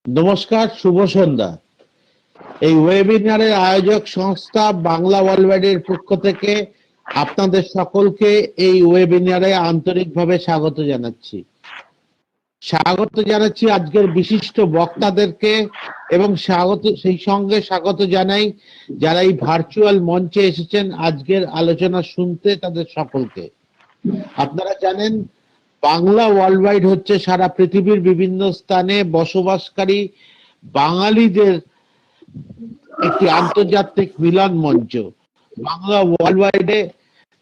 নমস্কার, শুভ সন্ধ্যা। এই ওয়েবিনারের আয়োজক সংস্থা বাংলা ওয়ার্ল্ডওয়াইডের পক্ষ থেকে আপনাদের সকলকে এই ওয়েবিনারে আন্তরিকভাবে স্বাগত জানাচ্ছি আজকের বিশিষ্ট বক্তাদেরকে এবং সেই সঙ্গে স্বাগত জানাই যারা এই ভার্চুয়াল মঞ্চে এসেছেন আজকের আলোচনা শুনতে, তাদের সকলকে। আপনারা জানেন বাংলা ওয়ার্ল্ডওয়াইড হচ্ছে সারা পৃথিবীর বিভিন্ন স্থানে বসবাসকারী বাঙালিদের একটি আন্তর্জাতিক মিলন মঞ্চ। বাংলা ওয়ার্ল্ডওয়াইডে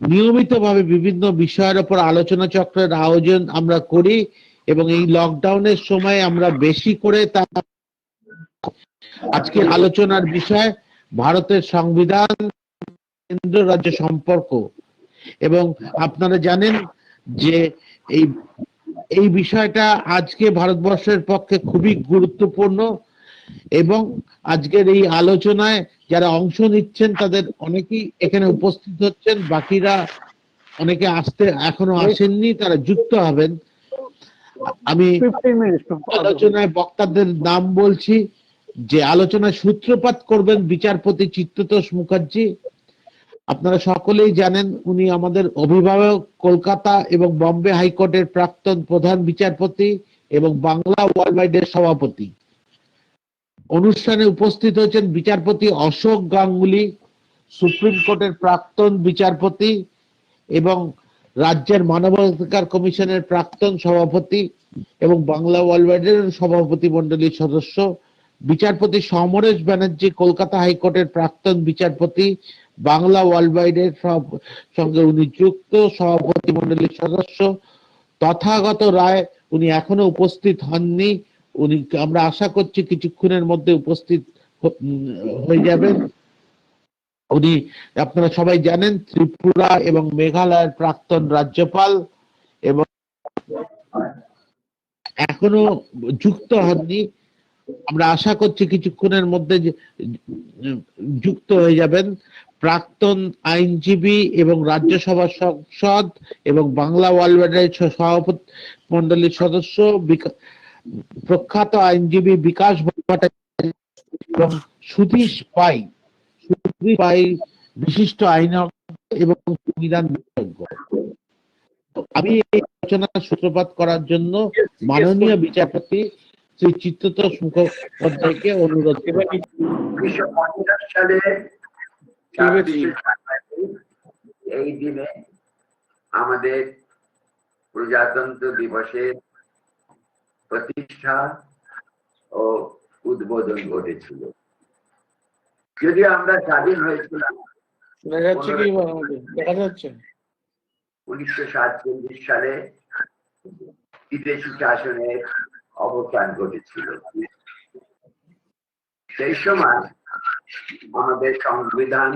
নিয়মিতভাবে বিভিন্ন বিষয়ের উপর আলোচনা চক্রের আয়োজন আমরা করি এবং এই লকডাউনের সময় আমরা বেশি করে আজকের আলোচনার বিষয় ভারতের সংবিধান, কেন্দ্র রাজ্য সম্পর্ক। এবং আপনারা জানেন যে এই বিষয়টা আজকে ভারতবর্ষের পক্ষে খুবই গুরুত্বপূর্ণ এবং আজকের এই আলোচনায় যারা অংশ নিচ্ছেন তাদের অনেকেই এখানে উপস্থিত হচ্ছেন, বাকিরা অনেকে এখনো আসেননি, তারা যুক্ত হবেন। আমি আলোচনায় বক্তাদের নাম বলছি। যে আলোচনায় সূত্রপাত করবেন বিচারপতি চিত্ততোষ মুখার্জি। আপনারা সকলেই জানেন উনি আমাদের অভিভাবক, কলকাতা এবং বম্বে হাইকোর্টের প্রাক্তন প্রধান বিচারপতি এবং বাংলা ওয়ার্ল্ডওয়াইডের সভাপতি। অনুষ্ঠানে উপস্থিত হয়েছেন বিচারপতি অশোক গাঙ্গুলি, সুপ্রিম কোর্টের প্রাক্তন বিচারপতি এবং রাজ্যের মানবাধিকার কমিশনের প্রাক্তন সভাপতি এবং বাংলা ওয়ার্ল্ডওয়াইডের সভাপতি মন্ডলীর সদস্য। বিচারপতি সমরেশ ব্যানার্জি, কলকাতা হাইকোর্টের প্রাক্তন বিচারপতি, বাংলা ওয়ার্ল্ডওয়াইডের সঙ্গে উনি যুক্ত সভাপতি মন্ডলীর সদস্য। তথাগত রায়, উনি এখনো উপস্থিত হননি, উনি আমরা আশা করছি কিছুক্ষণের মধ্যে উপস্থিত হয়ে যাবেন। উনি আপনারা সবাই জানেন ত্রিপুরা এবং মেঘালয়ের প্রাক্তন রাজ্যপাল এবং এখনো যুক্ত হননি, আমরা আশা করছি কিছুক্ষণের মধ্যে যুক্ত হয়ে যাবেন। প্রাক্তন আইনজীবী এবং রাজ্যসভার সংসদ এবং বাংলা ওয়ার্ল্ডওয়াইডের সভাপতি মন্ডলীর সদস্য প্রখ্যাত আইনজীবী বিকাশ ভট্টাচার্য এবং সুধীশ পাই বিশিষ্ট আইনজ্ঞ এবং সংবিধান বিশেষজ্ঞ। আমি এই আলোচনার সূত্রপাত করার জন্য মাননীয় বিচারপতি শ্রী চিত্ততোষ মুখোপাধ্যায়কে অনুরোধ করব। 1950 সালে এই দিনে আমাদের প্রজাতন্ত্র দিবসের প্রতিষ্ঠা ও উদ্বোধন ঘটেছিল। যদিও আমরা স্বাধীন হয়েছিলাম 1947 সালে, বিদেশি শাসনের অবসান ঘটেছিল। সেই সময় আমাদের সংবিধান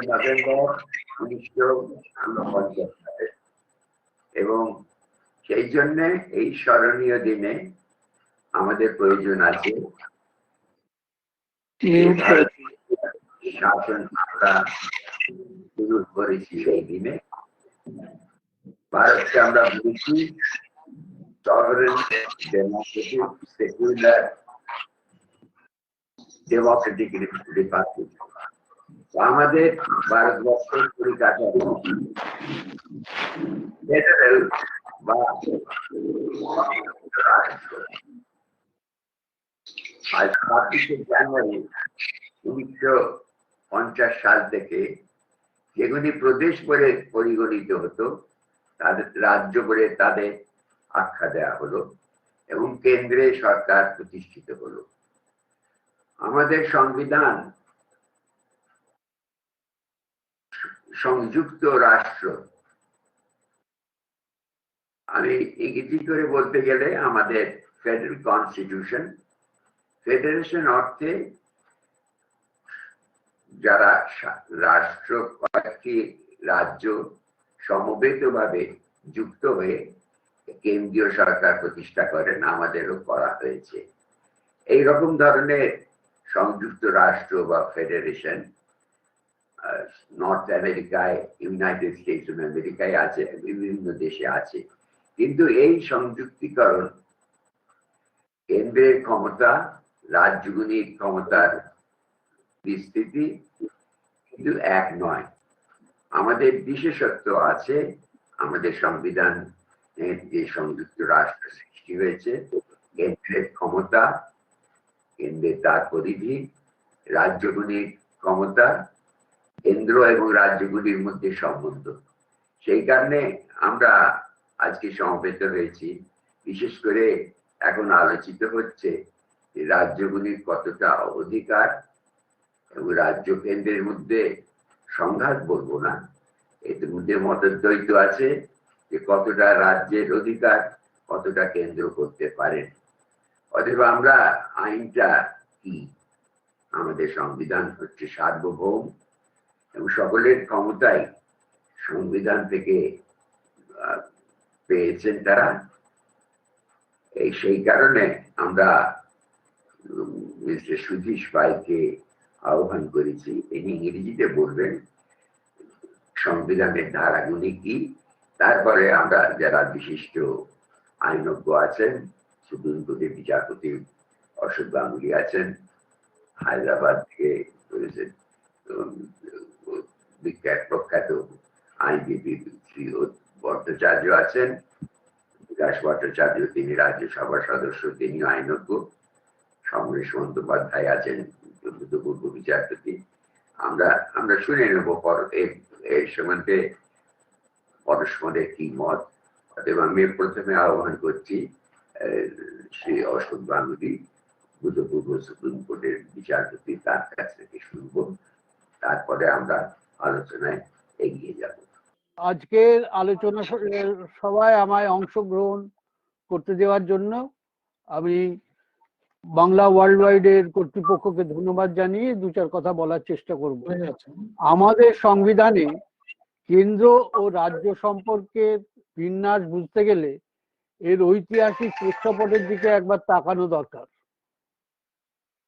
নভেম্বর 1949 সালে, এবং সেই জন্য এই স্মরণীয় দিনে আমাদের প্রয়োজন আছে শাসন আমরা শুরু করেছি। সেই দিনে ভারতকে আমরা বলেছি সেকুলার ডেমোক্রেটিক রিপাবলিক। আমাদের ভারতবর্ষের পরিকাঠামো ফেডারেল বা আজ 26 জানুয়ারি 1950 সাল থেকে যেগুলি প্রদেশ বলে পরিগণিত হতো তাদের রাজ্য বলে তাদের আখ্যা দেওয়া হলো এবং কেন্দ্রে সরকার প্রতিষ্ঠিত হলো। আমাদের সংবিধান সংযুক্ত রাষ্ট্র, আমি ইংরেজি করে বলতে গেলে আমাদের ফেডারেল কনস্টিটিউশন, ফেডারেশন অর্থে যারা রাষ্ট্র কয়েকটি রাজ্য সমবেতভাবে যুক্ত হয়ে কেন্দ্রীয় সরকার প্রতিষ্ঠা করেন, আমাদেরও করা হয়েছে। এই রকম ধরনের সংযুক্ত রাষ্ট্র বা ফেডারেশন নর্থ আমেরিকায়, ইউনাইটেড স্টেটস অফ আমেরিকায় আছে, বিভিন্ন দেশে আছে। কিন্তু এই সংযুক্তিকরণ কেন্দ্রের ক্ষমতা, রাজ্যগুলির ক্ষমতার বিস্তৃতি কিন্তু এক নয়। আমাদের বিশেষত্ব আছে, আমাদের সংবিধান যে সংযুক্ত রাষ্ট্র সৃষ্টি হয়েছে, কেন্দ্রের ক্ষমতা, কেন্দ্রের তার পরিধি, রাজ্যগুলির ক্ষমতা, কেন্দ্র এবং রাজ্যগুলির মধ্যে সম্বন্ধ। সেই কারণে আমরা আজকে সমবেত হয়েছি। বিশেষ করে এখন আলোচিত হচ্ছে যে রাজ্যগুলির কতটা অধিকার এবং রাজ্য কেন্দ্রের মধ্যে সংঘাত বলবো না, এর মধ্যে মতদ্বৈত আছে যে কতটা রাজ্যের অধিকার কতটা কেন্দ্র করতে পারেন। অতএব আমরা আইনটা কি, আমাদের সংবিধান হচ্ছে সার্বভৌম এবং সকলের ক্ষমতাই সংবিধান থেকে পেয়েছেন তারা। সেই কারণে আমরা মিস্টার সুধীশ পাইকে আহ্বান করেছি, তিনি ইংরেজিতে বলবেন সংবিধানের ধারাগুলি কি, তারপরে আমরা যারা বিশিষ্ট আইনজ্ঞ আছেন, সুপ্রিম কোর্টের বিচারপতি অশোক গাঙ্গুলি আছেন, হায়দ্রাবাদ থেকে প্রখ্যাত আইনজীবী শ্রী ভট্টাচার্য আছেন, বিকাশ ভট্টাচার্য, তিনি রাজ্যসভার সদস্য, তিনি আইনজ্ঞ, সমরেশ বন্দ্যোপাধ্যায় আছেন পূর্ব বিচারপতি। আমরা শুনে নেব এই সম্বন্ধে পরস্পরের কি মত। অতএব আমি প্রথমে আহ্বান করছি শ্রী অশোক গাঙ্গুলি, ভূতপূর্ব সুপ্রিম কোর্টের বিচারপতি, তার কাছ থেকে শুনবো, তারপরে আমরা আলোচনায় এগিয়ে যাব। আজকের আলোচনা সভায় আমায় অংশগ্রহণ করতে দেওয়ার জন্য আমি বাংলা ওয়ার্ল্ড ওয়াইড এর কর্তৃপক্ষকে ধন্যবাদ জানিয়ে দু চার কথা বলার চেষ্টা করব। আমাদের সংবিধানে কেন্দ্র ও রাজ্য সম্পর্কের বিন্যাস বুঝতে গেলে এর ঐতিহাসিক প্রেক্ষাপটের দিকে একবার তাকানো দরকার।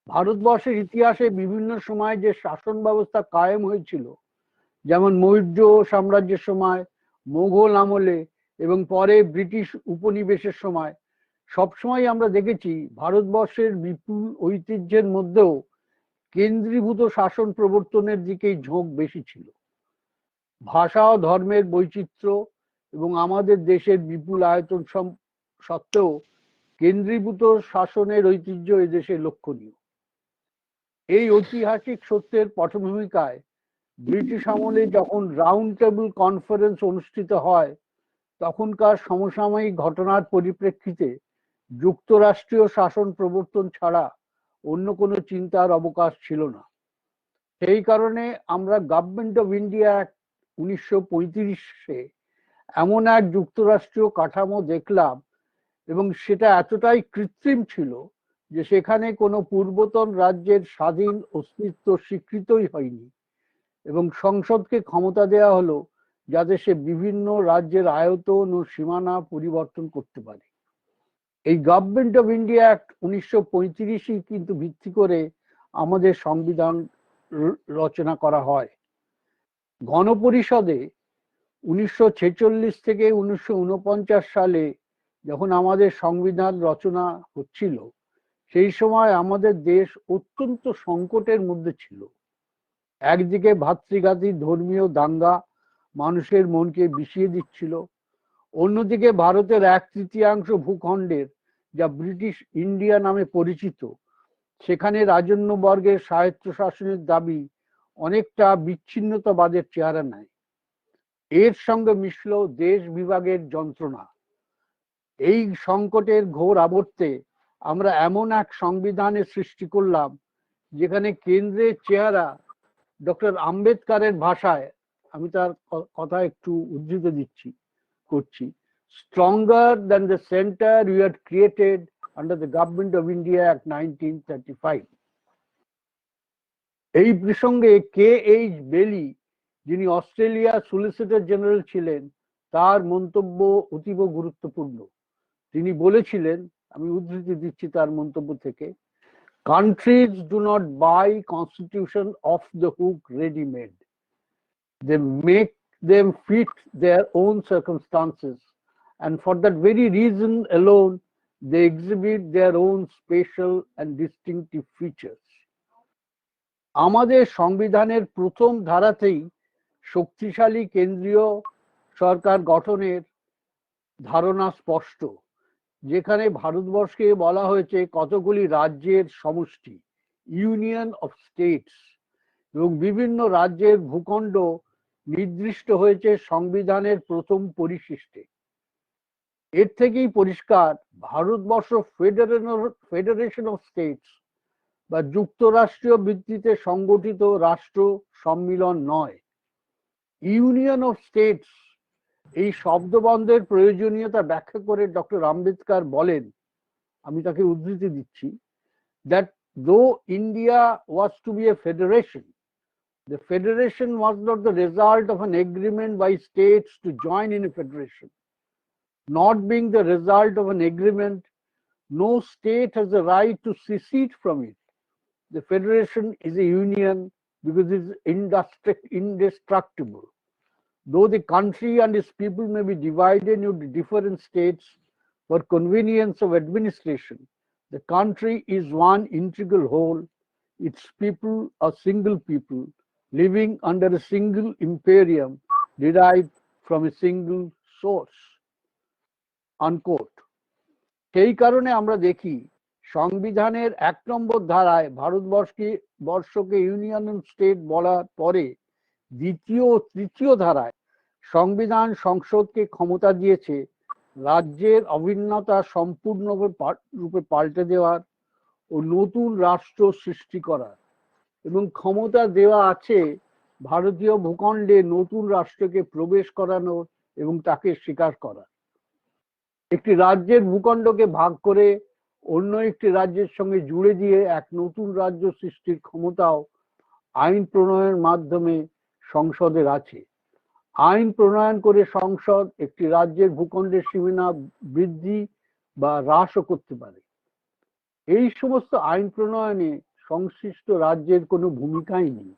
ভারতবর্ষের ইতিহাসে বিভিন্ন সময় যে শাসন ব্যবস্থা কায়েম হয়েছিল, যেমন মৌর্য সাম্রাজ্যের সময়, মোগল আমলে এবং পরে ব্রিটিশ উপনিবেশের সময়, সবসময় আমরা দেখেছি ভারতবর্ষের বিপুল ঐতিহ্যের মধ্যেও কেন্দ্রীভূত শাসন প্রবর্তনের দিকেই ঝোঁক বেশি ছিল। ভাষা ও ধর্মের বৈচিত্র্য এবং আমাদের দেশের বিপুল আয়তন সত্ত্বেও কেন্দ্রীভূত শাসনের ঐতিহ্য এদেশে লক্ষণীয়। এই ঐতিহাসিক সত্যের পটভূমিকায় ব্রিটিশ আমলে যখন রাউন্ড টেবিল কনফারেন্স অনুষ্ঠিত হয়, তখনকার সমসাময়িক ঘটনার পরিপ্রেক্ষিতে যুক্তরাষ্ট্রীয় শাসন প্রবর্তন ছাড়া অন্য কোনো চিন্তার অবকাশ ছিল না। সেই কারণে আমরা গভর্নমেন্ট অফ ইন্ডিয়া অ্যাক্ট 1935 এমন এক যুক্তরাষ্ট্রীয় কাঠামো দেখলাম, এবং সেটা এতটাই কৃত্রিম ছিল যে সেখানে কোনো পূর্বতন রাজ্যের স্বাধীন অস্তিত্ব স্বীকৃতই হয়নি, এবং সংসদকে ক্ষমতা দেওয়া হলো যাতে সে বিভিন্ন রাজ্যের আয়তন ও সীমানা পরিবর্তন করতে পারে। এই গভর্নমেন্ট অফ ইন্ডিয়া অ্যাক্ট 1935 কিন্তু ভিত্তি করে আমাদের সংবিধান রচনা করা হয়। গণপরিষদে 1946 থেকে 1949 সালে যখন আমাদের সংবিধান রচনা হচ্ছিল, সেই সময় আমাদের দেশ অত্যন্ত সংকটের মধ্যে ছিল। একদিকে ভাতৃঘাতী ধর্মীয় দাঙ্গা মানুষের মনকে বিষিয়ে দিচ্ছিল, অন্যদিকে ভারতের 1/3 ভূখণ্ডের, যা ব্রিটিশ ইন্ডিয়া নামে পরিচিত, সেখানে রাজন্য বর্গের স্বায়ত্তশাসনের দাবি অনেকটা বিচ্ছিন্নতাবাদের চেহারা নেয়। এর সঙ্গে মিশল দেশ বিভাগের যন্ত্রণা। এই সংকটের ঘোর আবর্তে আমরা এমন এক সংবিধানের সৃষ্টি করলাম যেখানে কেন্দ্রের চেহারা ডক্টর আম্বেদকরের ভাষায়, আমি তার কথা একটু উদ্ধৃতি করছি, stronger than the centre we had created under the government of India act 1935। এই প্রসঙ্গে KH বেলি, যিনি অস্ট্রেলিয়া সলিসিটর জেনারেল ছিলেন, তার মন্তব্য অতীব গুরুত্বপূর্ণ। তিনি বলেছিলেন, আমি উদ্ধৃতি দিচ্ছি তার মন্তব্য থেকে, countries do not buy constitution off the hook ready made. They make them fit their own circumstances, and for that very reason alone, they exhibit their own special and distinctive features. আমাদের সংবিধানের প্রথম ধারাতেই শক্তিশালী কেন্দ্রীয় সরকার গঠনের ধারণা স্পষ্ট, যেখানে ভারতবর্ষকে বলা হয়েছে কতগুলি রাজ্যের সমষ্টি, ইউনিয়ন অফ স্টেটস, এবং বিভিন্ন রাজ্যের ভূখণ্ড নির্দিষ্ট হয়েছে সংবিধানের প্রথম পরিশিষ্টে। এর থেকেই পরিষ্কার ভারতবর্ষ ফেডারেশন অফ স্টেটস বা যুক্তরাষ্ট্রীয় ভিত্তিতে সংগঠিত রাষ্ট্র সম্মিলন নয়। ইউনিয়ন অফ স্টেটস এই শব্দবন্ধের প্রয়োজনীয়তা ব্যাখ্যা করে ডক্টর আম্বেদকর বলেন, আমি তাকে উদ্ধৃতি দিচ্ছি, that though India was to be a federation, the federation was not the result of an agreement by states to join in a federation. Not being the result of an agreement, no state has the right to secede from it. The federation is a union because it is indestructible. Though the country and its people may be divided into different states for convenience of administration, the country is one integral whole, its people a single people, living under a single imperium derived from a single source. Unquote. সেই কারণে আমরা দেখি সংবিধানের 1 নম্বর ধারায় ভারতবর্ষকে union state বলার পরে দ্বিতীয় ও তৃতীয় ধারায় সংবিধান সংসদকে ক্ষমতা দিয়েছে রাজ্যের অভিন্নতা সম্পূর্ণরূপে পাল্টে দেওয়ার ও নতুন রাষ্ট্র সৃষ্টি করার, এবং ক্ষমতা দেওয়া আছে ভারতীয় ভূখণ্ডে নতুন রাষ্ট্রকে প্রবেশ করানোর এবং তাকে স্বীকার করার। একটি রাজ্যের ভূখণ্ডকে ভাগ করে অন্য একটি রাজ্যের সঙ্গে জুড়ে দিয়ে এক নতুন রাজ্য সৃষ্টির ক্ষমতাও আইন প্রণয়নের মাধ্যমে সংসদের আছে। আইন প্রণয়ন করে সংসদ একটি রাজ্যের ভূখণ্ডের সীমানা বৃদ্ধি বা হ্রাসও করতে পারে। এই সমস্ত আইন প্রণয়নে সংশ্লিষ্ট রাজ্যের কোনো ভূমিকাই নেই।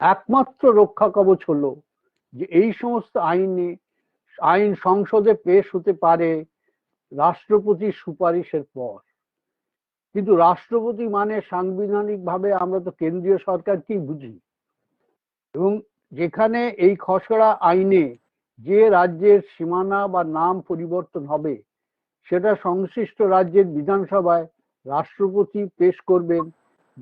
একমাত্র রক্ষা কবচ হলো যে এই সমস্ত আইন সংসদে পেশ হতে পারে রাষ্ট্রপতির সুপারিশের পর। কিন্তু রাষ্ট্রপতি মানে সাংবিধানিকভাবে আমরা তো কেন্দ্রীয় সরকারকেই বুঝি, এবং যেখানে এই খসড়া আইনে যে রাজ্যের সীমানা বা নাম পরিবর্তন হবে সেটা সংশ্লিষ্ট রাজ্যের বিধানসভায় রাষ্ট্রপতি পেশ করবেন,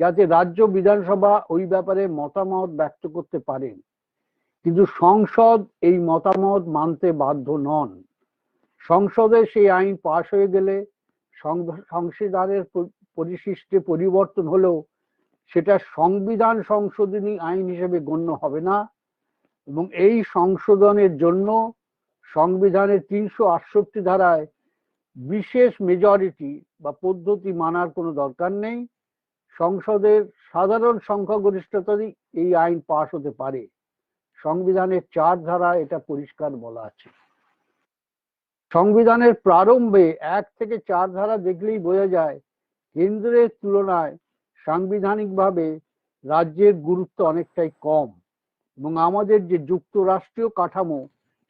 যাতে রাজ্য বিধানসভা ওই ব্যাপারে মতামত ব্যক্ত করতে পারেন। কিন্তু সংসদ এই মতামত মানতে বাধ্য নন। সংসদে সেই আইন পাশ হয়ে গেলে সংবিধানের পরিশিষ্টে পরিবর্তন হলেও সেটা সংবিধান সংশোধনী আইন হিসেবে গণ্য হবে না, এবং এই সংশোধনের জন্য সংবিধানের 368 ধারায় বিশেষ মেজরিটি বা পদ্ধতি মানার কোনো দরকার নেই। সংসদের সাধারণ সংখ্যাগরিষ্ঠতারই এই আইন পাশ হতে পারে। সংবিধানের 4 ধারা এটা পরিষ্কার বলা আছে। সংবিধানের প্রারম্ভে 1 থেকে 4 ধারা দেখলেই বোঝা যায় কেন্দ্রের তুলনায় সাংবিধানিকভাবে রাজ্যের গুরুত্ব অনেকটাই কম, এবং আমাদের যে যুক্তরাষ্ট্রীয় কাঠামো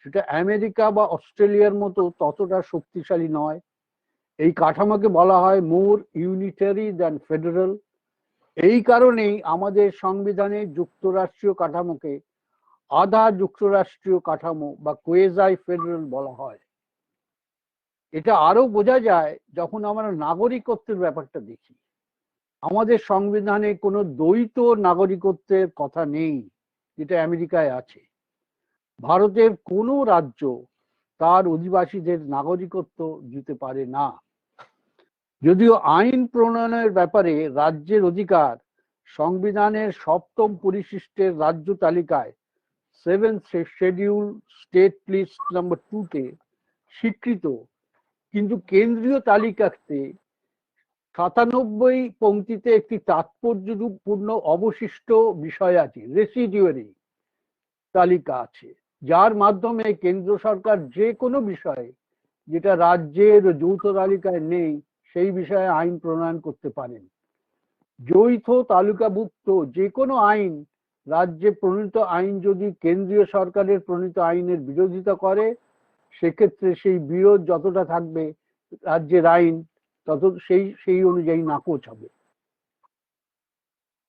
সেটা আমেরিকা বা অস্ট্রেলিয়ার মতো ততটা শক্তিশালী নয়। এই কাঠামোকে বলা হয় মোর ইউনিটারি দ্যান ফেডারেল। এই কারণেই আমাদের সংবিধানে যুক্তরাষ্ট্রীয় কাঠামোকে আধা যুক্তরাষ্ট্রীয় কাঠামো বা কোয়েজাই ফেডারেল বলা হয়। এটা আরো বোঝা যায় যখন আমরা নাগরিকত্বের ব্যাপারটা দেখি। আমাদের সংবিধানে কোনো দ্বৈত নাগরিকত্বের কথা নেই, যেটা আমেরিকায় আছে। ভারতের কোনো রাজ্য তার অধিবাসীদের নাগরিকত্ব দিতে পারে না। যদিও আইন প্রণয়নের ব্যাপারে রাজ্যের অধিকার সংবিধানের 7ম পরিশিষ্টের রাজ্য তালিকায় 7th শিডিউল স্টেট লিস্ট নম্বর 2-তে স্বীকৃত, কিন্তু কেন্দ্রীয় তালিকাতে 97 পংক্তিতে একটি তাৎপর্যপূর্ণ অবশিষ্ট বিষয় আছে, রেসিডিউয়ারি তালিকা আছে, যার মাধ্যমে কেন্দ্র সরকার যে কোনো বিষয়ে যেটা রাজ্যের যৌথ তালিকায় নেই সেই বিষয়ে আইন প্রণয়ন করতে পারেন। যৌথ তালিকাভুক্ত যে কোনো আইন রাজ্যে প্রণীত আইন যদি কেন্দ্রীয় সরকারের প্রণীত আইনের বিরোধিতা করে, সেক্ষেত্রে সেই বিরোধ যতটা থাকবে রাজ্যের আইন তত সেই অনুযায়ী নাকচ হবে।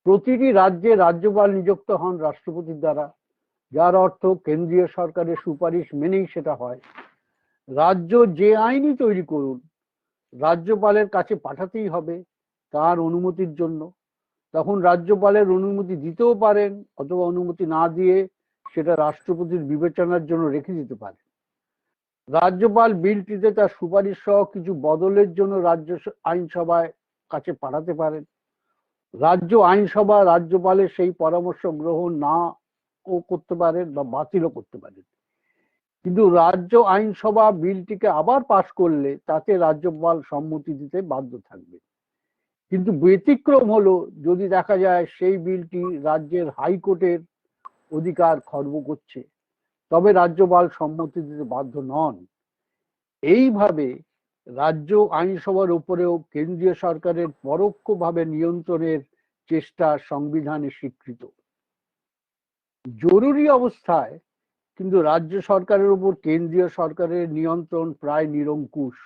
প্রতিটি রাজ্যে রাজ্যপাল নিযুক্ত হন রাষ্ট্রপতির দ্বারা, যার অর্থ কেন্দ্রীয় সরকারের সুপারিশ মেনেই সেটা হয়। রাজ্য যে আইনই তৈরি করুন, রাজ্যপালের কাছে পাঠাতেই হবে তার অনুমতির জন্য। তখন রাজ্যপালের অনুমতি দিতেও পারেন, অথবা অনুমতি না দিয়ে সেটা রাষ্ট্রপতির বিবেচনার জন্য রেখে দিতে পারেন। রাজ্যপাল বিলটিতে তার সুপারিশ সহ কিছু বদলের জন্য রাজ্য আইনসভায় কাছে পাঠাতে পারেন। রাজ্য আইনসভা রাজ্যপালের সেই পরামর্শ গ্রহণ না ও করতে পারেন বা বাতিলও করতে পারেন। কিন্তু রাজ্য আইনসভা বিলটিকে আবার পাশ করলে তাতে রাজ্যপাল সম্মতি দিতে বাধ্য থাকবে। কিন্তু ব্যতিক্রম হলো যদি দেখা যায় সেই বিলটি রাজ্যের হাইকোর্টের অধিকার খর্ব করছে, তবে রাজ্যপাল সম্মতি দিতে বাধ্য নন। এইভাবে রাজ্য আইনসভার উপরেও কেন্দ্রীয় সরকারের পরোক্ষভাবে নিয়ন্ত্রণের চেষ্টা সংবিধানে স্বীকৃত। জরুরি অবস্থায় কিন্তু রাজ্য সরকারের উপর কেন্দ্রীয় সরকারের নিয়ন্ত্রণ প্রায় নিরঙ্কুশ।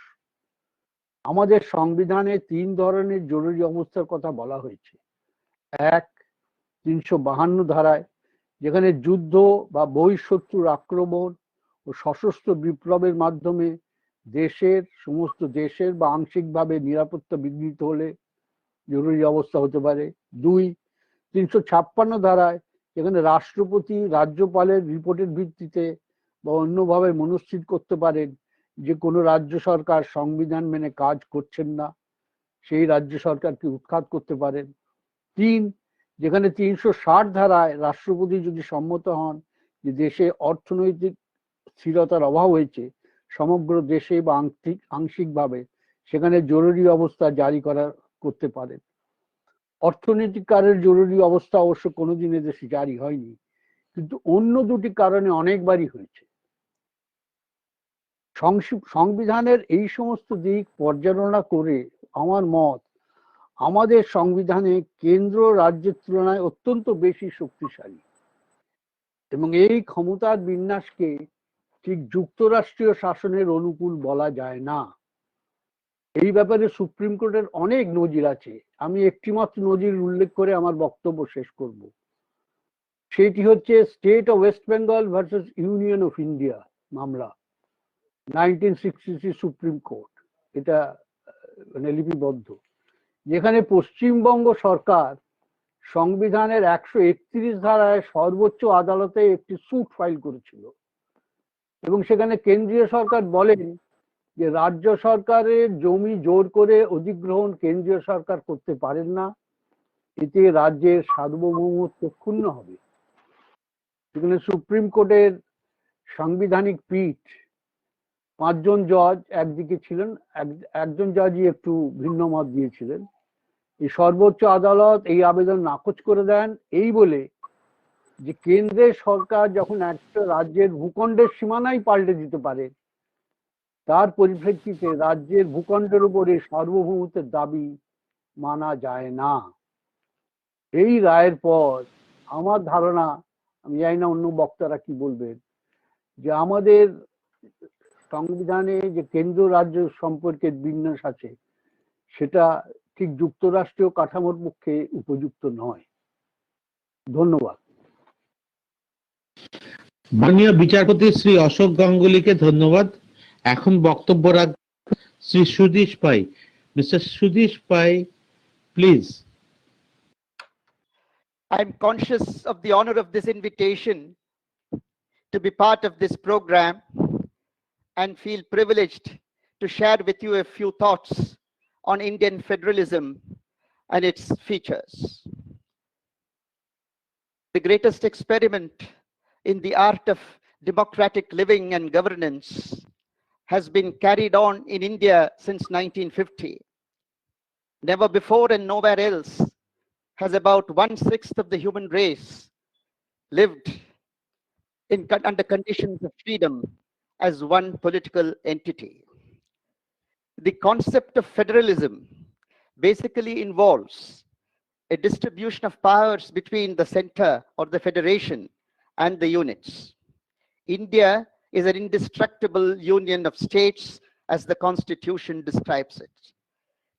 আমাদের সংবিধানে 3 ধরনের জরুরি অবস্থার কথা বলা হয়েছে। 1, 352 ধারায়, যেখানে যুদ্ধ বা বহিঃশত্রুর আক্রমণ ও সশস্ত্র বিপ্লবের মাধ্যমে সমস্ত দেশের বা আংশিকভাবে নিরাপত্তা বিঘ্নিত হলে জরুরি অবস্থা হতে পারে। 2, 356 ধারায়, যেখানে রাষ্ট্রপতি রাজ্যপালের রিপোর্টের ভিত্তিতে বা অন্যভাবে মনস্থির করতে পারেন যে কোনো রাজ্য সরকার সংবিধান মেনে কাজ করছেন না, সেই রাজ্য সরকারকে উৎখাত করতে পারেন। 3, যেখানে 360 ধারায় রাষ্ট্রপতি যদি সম্মত হন যে দেশে অর্থনৈতিক স্থিরতার অভাব হয়েছে সমগ্র দেশে বা আংশিকভাবে, সেখানে জরুরি অবস্থা জারি করতে পারেন। অর্থনৈতিক কারণের জরুরি অবস্থা অবশ্য কোনোদিন এদেশে জারি হয়নি, কিন্তু অন্য 2টি কারণে অনেকবারই হয়েছে। সংবিধানের এই সমস্ত দিক পর্যালোচনা করে আমার মত, আমাদের সংবিধানে কেন্দ্র রাজ্যের তুলনায় অত্যন্ত বেশি শক্তিশালী, এবং এই ক্ষমতার বিন্যাসকে ঠিক যুক্তরাষ্ট্রীয় শাসনের অনুকূল বলা যায় না। এই ব্যাপারে সুপ্রিম কোর্টের অনেক নজির আছে। আমি একটি মাত্র নজির উল্লেখ করে আমার বক্তব্য শেষ করব। সেটি হচ্ছে state of West Bengal versus union of India মামলা, 1963 সুপ্রিম কোর্ট। এটা মানে লিপিবদ্ধ, যেখানে পশ্চিমবঙ্গ সরকার সংবিধানের 131 ধারায় সর্বোচ্চ আদালতে একটি স্যুট ফাইল করেছিল, এবং সেখানে কেন্দ্রীয় সরকার বলেন যে রাজ্য সরকারের জমি জোর করে অধিগ্রহণ কেন্দ্রীয় সরকার করতে পারেন না, এতে রাজ্যের সার্বভৌমত্ব ক্ষুণ্ণ হবে। সেখানে সুপ্রিম কোর্টের সাংবিধানিক পীঠ 5 জন জজ একদিকে ছিলেন, একজন জজই একটু ভিন্ন মত দিয়েছিলেন। এই সর্বোচ্চ আদালত এই আবেদন নাকচ করে দেন এই বলে যে কেন্দ্রের সরকার যখন একটা রাজ্যের ভূখণ্ডের সীমানাই পাল্টে দিতে পারে, তার পরিপ্রেক্ষিতে রাজ্যের ভূখণ্ডের উপরে সার্বভৌমত্বের দাবি মানা যায় না। এই রায়ের পর আমার ধারণা, আমি জানি না অন্য বক্তারা কি বলবেন, যে আমাদের সংবিধানে যে কেন্দ্র রাজ্য সম্পর্কের বিন্যাস আছে সেটা ঠিক যুক্তরাষ্ট্রীয় কাঠামোর পক্ষে উপযুক্ত নয়। ধন্যবাদ। মাননীয় বিচারপতি শ্রী অশোক গাঙ্গুলিকে ধন্যবাদ। এখন বক্তব্য রাখবেন Shri Sudish Pai. Mister Sudish Pai, please. I'm conscious of the honor of this invitation to be part of this program and feel privileged to share with you a few thoughts on Indian federalism and its features. The greatest experiment in the art of democratic living and governance has been carried on in India since 1950. Never before and nowhere else has about 1/6 of the human race lived under conditions of freedom as one political entity. The concept of federalism basically involves a distribution of powers between the center or the federation and the units. India is an indestructible union of states as the constitution describes it.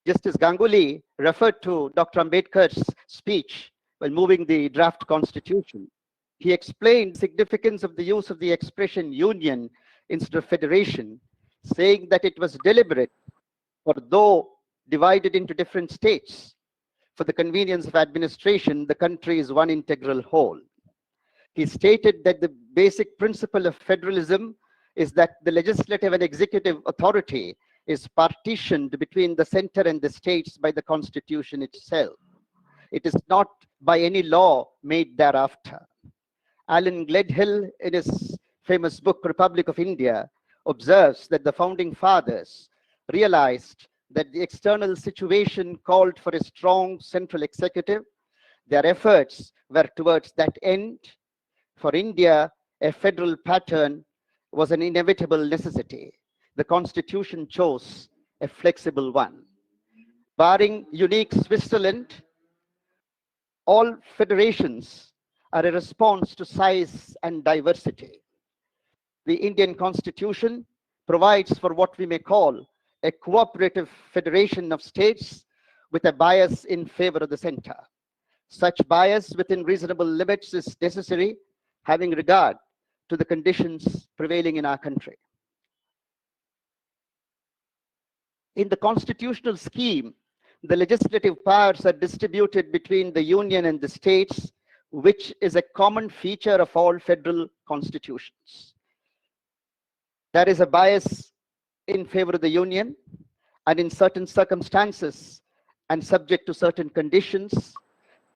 Justice Ganguly referred to Dr. Ambedkar's speech while moving the draft constitution. He explained the significance of the use of the expression union instead of federation, saying that it was deliberate, for though divided into different states, for the convenience of administration, the country is one integral whole. He stated that the basic principle of federalism is that the legislative and executive authority is partitioned between the center and the states by the constitution itself. It is not by any law made thereafter. Alan Gledhill, in his famous book, Republic of India, observes that the founding fathers realized that the external situation called for a strong central executive. Their efforts were towards that end. For India, a federal pattern was an inevitable necessity. The constitution chose a flexible one. Barring unique Switzerland, all federations are a response to size and diversity. The Indian constitution provides for what we may call a cooperative federation of states with a bias in favor of the center. Such bias within reasonable limits is necessary, having regard to the conditions prevailing in our country. In the constitutional scheme, the legislative powers are distributed between the union and the states, which is a common feature of all federal constitutions. There is a bias in favor of the union, and in certain circumstances and subject to certain conditions,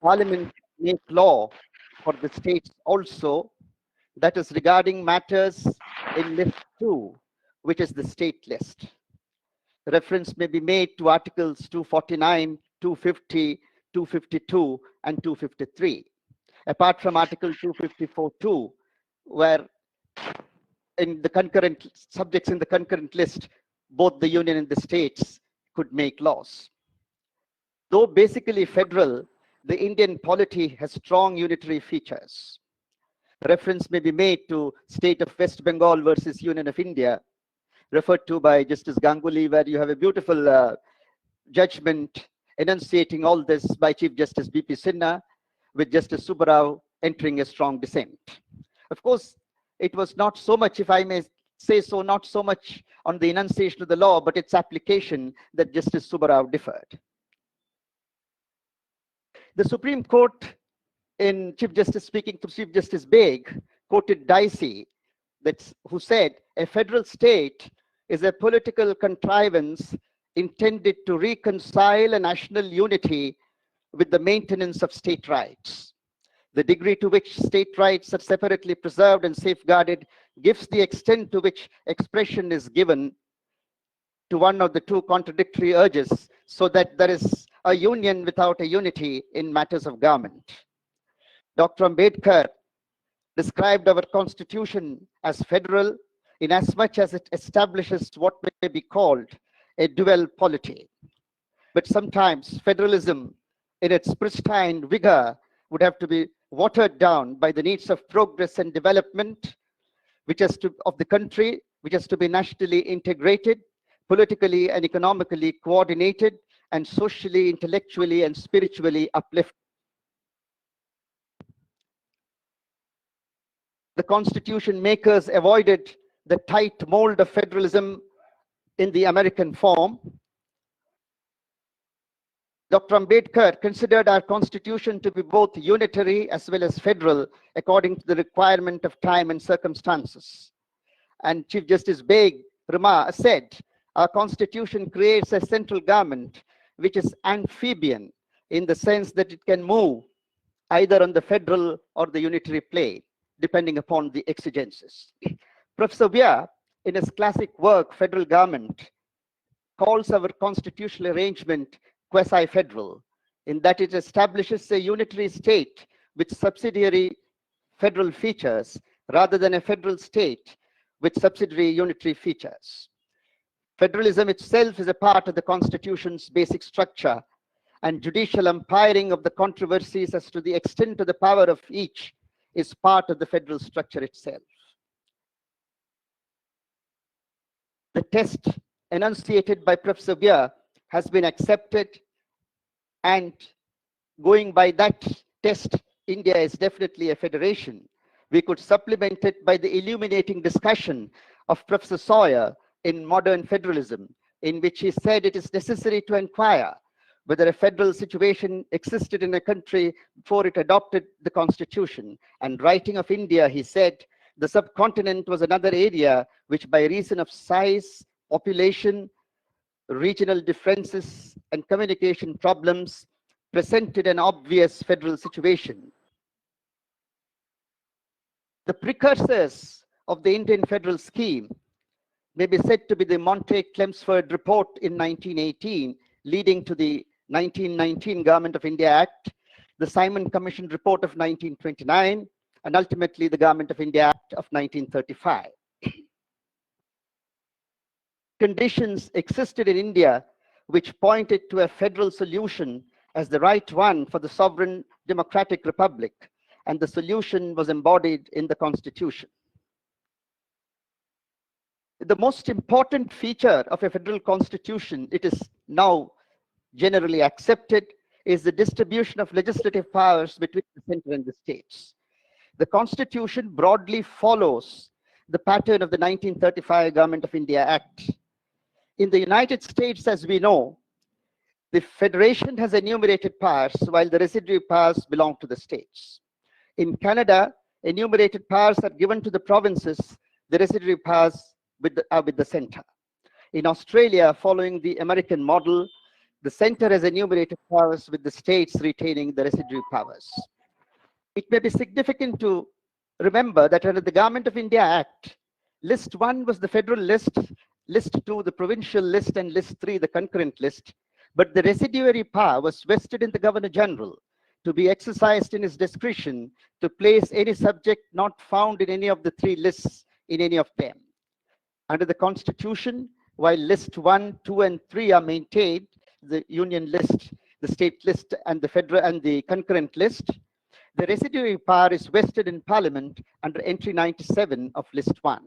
Parliament make law for the states also, that is regarding matters in list 2, which is the state list. Reference may be made to articles 249, 250, 252, and 253. Apart from article 254.2, where in the concurrent subjects in the concurrent list, both the union and the states could make laws. Though basically federal, the Indian polity has strong unitary features. Reference may be made to State of West Bengal versus Union of India, referred to by Justice Ganguly, where you have a beautiful judgment enunciating all this by Chief Justice B.P. Sinha, with Justice Subbarao entering a strong dissent. Of course, it was not so much, if I may say so, not so much on the enunciation of the law, but its application that Justice Subbarao differed. The Supreme Court, in Chief Justice speaking to Chief Justice Beg, quoted Dicey, who said, a federal state is a political contrivance intended to reconcile a national unity with the maintenance of state rights. The degree to which state rights are separately preserved and safeguarded gives the extent to which expression is given to one of the two contradictory urges, so that there is a union without a unity in matters of government. Dr. Ambedkar described our constitution as federal inasmuch as it establishes what may be called a dual polity. But sometimes federalism in its pristine vigor would have to be watered down by the needs of progress and development, of the country, which has to be nationally integrated, politically and economically coordinated, and socially, intellectually, and spiritually uplifted. The constitution makers avoided the tight mold of federalism in the American form. Dr. Ambedkar considered our constitution to be both unitary as well as federal according to the requirement of time and circumstances. And Chief Justice Beg said, our constitution creates a central government which is amphibian in the sense that it can move either on the federal or the unitary plane, depending upon the exigencies. Professor Weir, in his classic work, Federal Government, calls our constitutional arrangement quasi-federal, in that it establishes a unitary state with subsidiary federal features rather than a federal state with subsidiary unitary features. Federalism itself is a part of the Constitution's basic structure, and judicial umpiring of the controversies as to the extent of the power of each is part of the federal structure itself. The test enunciated by Professor Beer has been accepted, and going by that test, India is definitely a federation. We could supplement it by the illuminating discussion of Professor Sawyer in Modern Federalism, in which he said it is necessary to inquire whether a federal situation existed in a country before it adopted the constitution. And writing of India, he said, the subcontinent was another area which by reason of size, population, regional differences, and communication problems presented an obvious federal situation. The precursors of the Indian federal scheme may be said to be the Montague-Chelmsford report in 1918, leading to the 1919 Government of India Act, the Simon Commission report of 1929, and ultimately the Government of India Act of 1935. Conditions existed in India which pointed to a federal solution as the right one for the sovereign democratic republic, and the solution was embodied in the Constitution. The most important feature of a federal constitution, it is now generally accepted, is the distribution of legislative powers between the center and the states. The Constitution broadly follows the pattern of the 1935 Government of India Act. In the United States, as we know, the federation has enumerated powers while the residuary powers belong to the states. In Canada, enumerated powers are given to the provinces, the residuary powers are with the center. In Australia, following the American model, the center has enumerated powers with the states retaining the residuary powers. It may be significant to remember that under the Government of India Act, List 1 was the federal list, List 2 the provincial list, and List 3 the concurrent list. But the residuary power was vested in the Governor General to be exercised in his discretion to place any subject not found in any of the three lists in any of them. Under the Constitution, while List 1, 2, and 3 are maintained, the union list, the state list, and the federal and the concurrent list, the residuary power is vested in Parliament under entry 97 of List 1.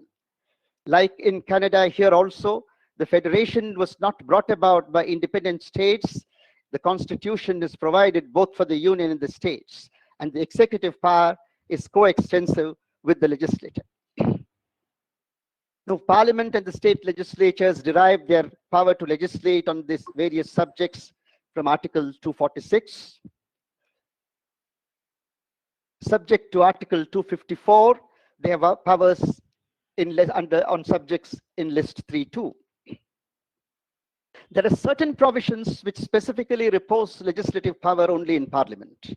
Like in Canada, here also, the federation was not brought about by independent states. The Constitution is provided both for the union and the states, and the executive power is coextensive with the legislature. Now, Parliament and the state legislatures derive their power to legislate on these various subjects from Article 246. Subject to Article 254, they have powers on subjects in List 3.2. There are certain provisions which specifically repose legislative power only in Parliament.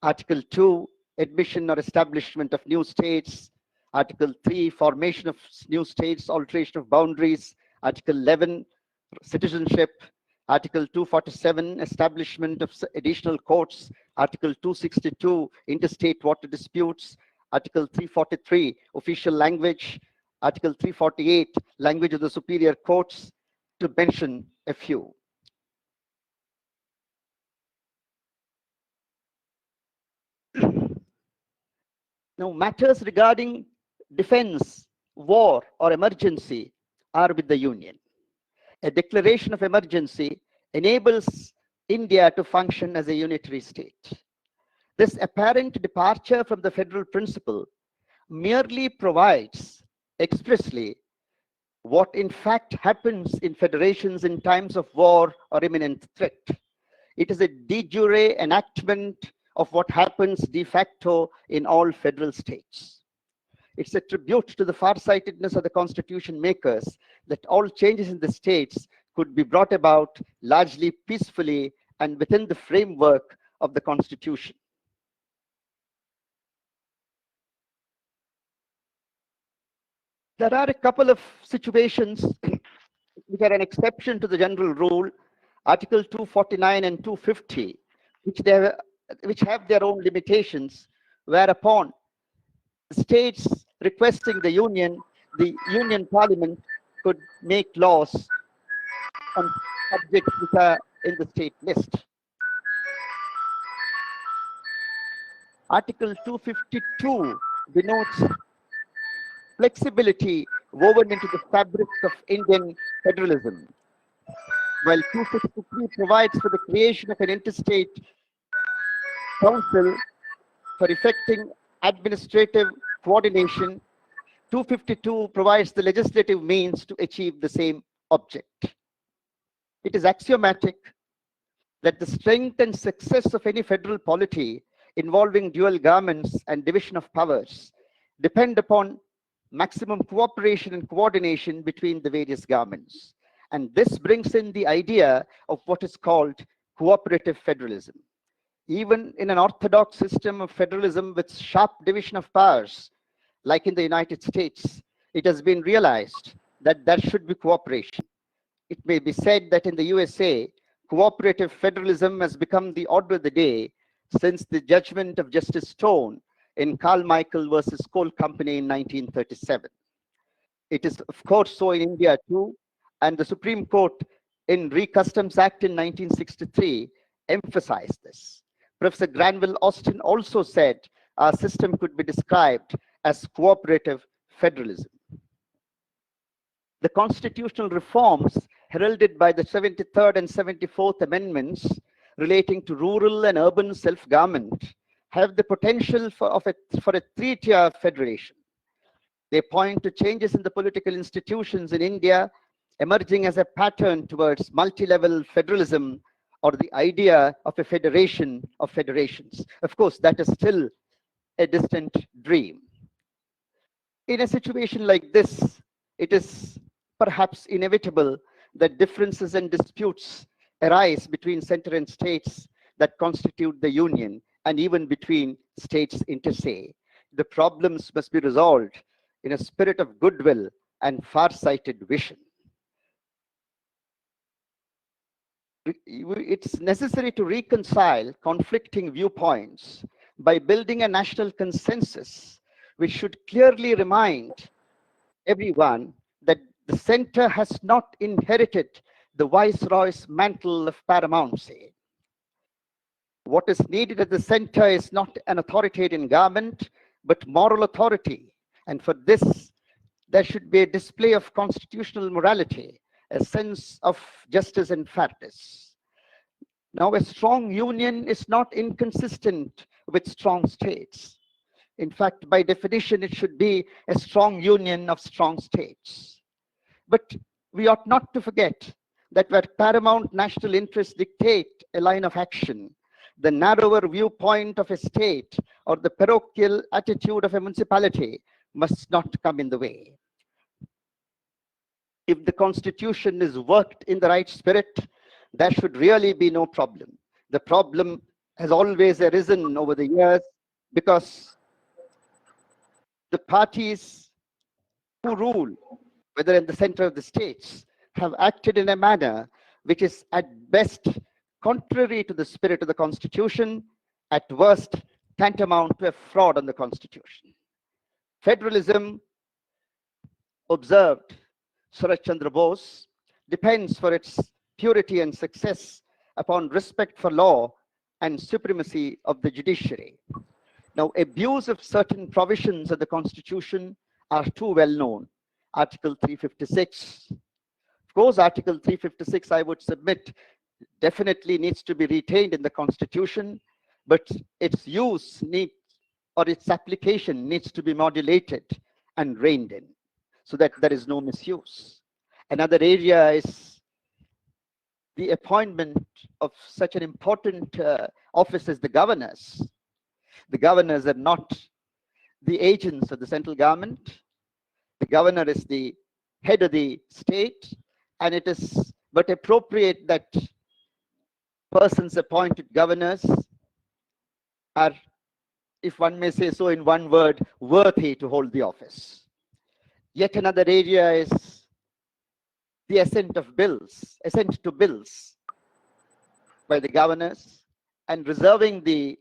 Article 2, admission or establishment of new states. Article 3, formation of new states, alteration of boundaries. Article 11, citizenship. Article 247, establishment of additional courts. Article 262, interstate water disputes. Article 343, official language. Article 348, language of the superior courts, to mention a few. Now, matters regarding defense, war, or emergency are with the Union. A declaration of emergency enables India to function as a unitary state. This apparent departure from the federal principle merely provides expressly what in fact happens in federations in times of war or imminent threat. It is a de jure enactment of what happens de facto in all federal states. It's a tribute to the farsightedness of the constitution makers that all changes in the states could be brought about largely peacefully and within the framework of the constitution. There are a couple of situations which are an exception to the general rule, Article 249 and 250, which have their own limitations, whereupon states requesting the Union Parliament could make laws on subjects which are in the state list. Article 252 denotes flexibility woven into the fabric of Indian federalism, while 253 provides for the creation of an interstate council for effecting administrative coordination. 252 provides the legislative means to achieve the same object. It is axiomatic that the strength and success of any federal polity involving dual governments and division of powers depend upon maximum cooperation and coordination between the various governments. And this brings in the idea of what is called cooperative federalism. Even in an orthodox system of federalism with sharp division of powers, like in the United States, it has been realized that there should be cooperation. It may be said that in the USA, cooperative federalism has become the order of the day since the judgment of Justice Stone in Carmichael versus Coal Company in 1937. It is, of course, so in India too, and the Supreme Court in Re-Customs Act in 1963 emphasized this. Professor Granville Austin also said our system could be described as cooperative federalism. The constitutional reforms heralded by the 73rd and 74th Amendments relating to rural and urban self-government have the potential for a three-tier federation. They point to changes in the political institutions in India emerging as a pattern towards multi-level federalism, or the idea of a federation of federations. Of course, that is still a distant dream. In a situation like this, it is perhaps inevitable that differences and disputes arise between center and states that constitute the union, and even between states inter se. The problems must be resolved in a spirit of goodwill and far-sighted vision. It's necessary to reconcile conflicting viewpoints by building a national consensus, which should clearly remind everyone that the center has not inherited the viceroy's mantle of paramountcy. What is needed at the center is not an authoritarian government, but moral authority. And for this, there should be a display of constitutional morality, a sense of justice and fairness. Now, a strong union is not inconsistent with strong states. In fact, by definition, it should be a strong union of strong states. But we ought not to forget that where paramount national interests dictate a line of action, the narrower viewpoint of a state or the parochial attitude of a municipality must not come in the way. If the Constitution is worked in the right spirit, there should really be no problem. The problem has always arisen over the years because the parties who rule, whether in the center of the states, have acted in a manner which is at best contrary to the spirit of the Constitution, at worst tantamount to a fraud on the Constitution. Federalism, observed Sarath Chandra Bose, depends for its purity and success upon respect for law and supremacy of the judiciary. Now, abuse of certain provisions of the Constitution are too well known. Article 356. Of course, Article 356, I would submit, definitely needs to be retained in the Constitution, but its use or its application needs to be modulated and reined in so that there is no misuse. Another area is the appointment of such an important office as the governors. The governors are not the agents of the central government. The governor is the head of the state, and it is but appropriate that persons appointed governors are, if one may say so in one word, worthy to hold the office. Yet another area is the assent to bills by the governors, and reserving the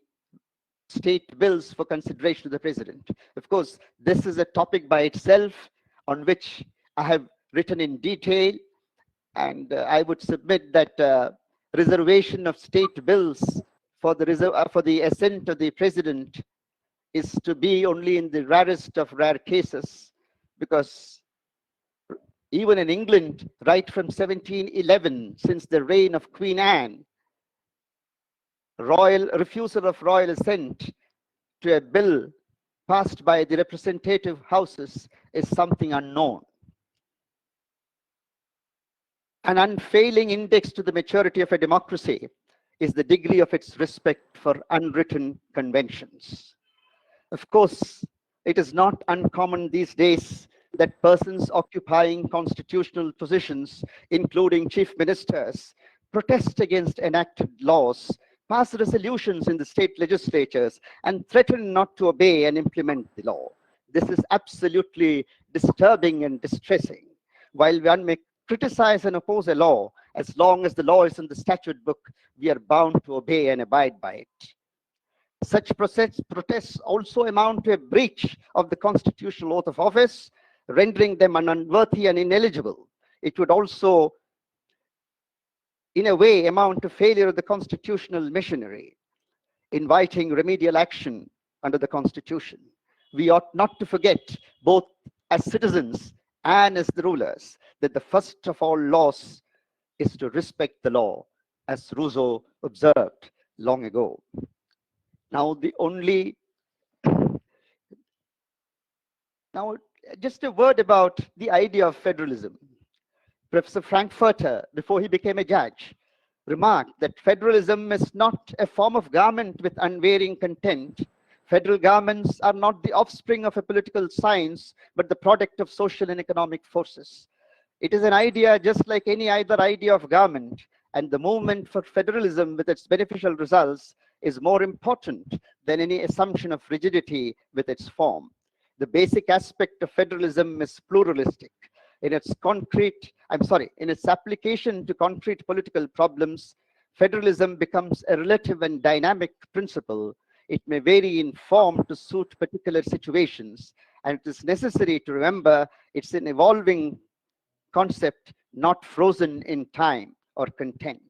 state bills for consideration to the president. Of course, this is a topic by itself on which I have written in detail, and I would submit that reservation of state bills for the assent of the president is to be only in the rarest of rare cases, because even in England, right from 1711, since the reign of Queen Anne, refusal of royal assent to a bill passed by the representative houses is something unknown. An unfailing index to the maturity of a democracy is the degree of its respect for unwritten conventions. Of course, it is not uncommon these days that persons occupying constitutional positions, including chief ministers, protest against enacted laws, pass resolutions in the state legislatures, and threaten not to obey and implement the law. This is absolutely disturbing and distressing. While one may criticize and oppose a law, as long as the law is in the statute book, we are bound to obey and abide by it. Such protests also amount to a breach of the constitutional oath of office, rendering them unworthy and ineligible. It would also, in a way, amount to failure of the constitutional machinery, inviting remedial action under the Constitution. We ought not to forget, both as citizens and as the rulers, that the first of all laws is to respect the law, as Rousseau observed long ago. Now, just a word about the idea of federalism. Professor Frankfurter, before he became a judge, remarked that federalism is not a form of government with unvarying content. Federal governments are not the offspring of a political science, but the product of social and economic forces. It is an idea just like any other idea of government, and the movement for federalism with its beneficial results is more important than any assumption of rigidity with its form. The basic aspect of federalism is pluralistic. In its application to concrete political problems, federalism becomes a relative and dynamic principle. It may vary in form to suit particular situations, and it is necessary to remember it's an evolving concept, not frozen in time or content.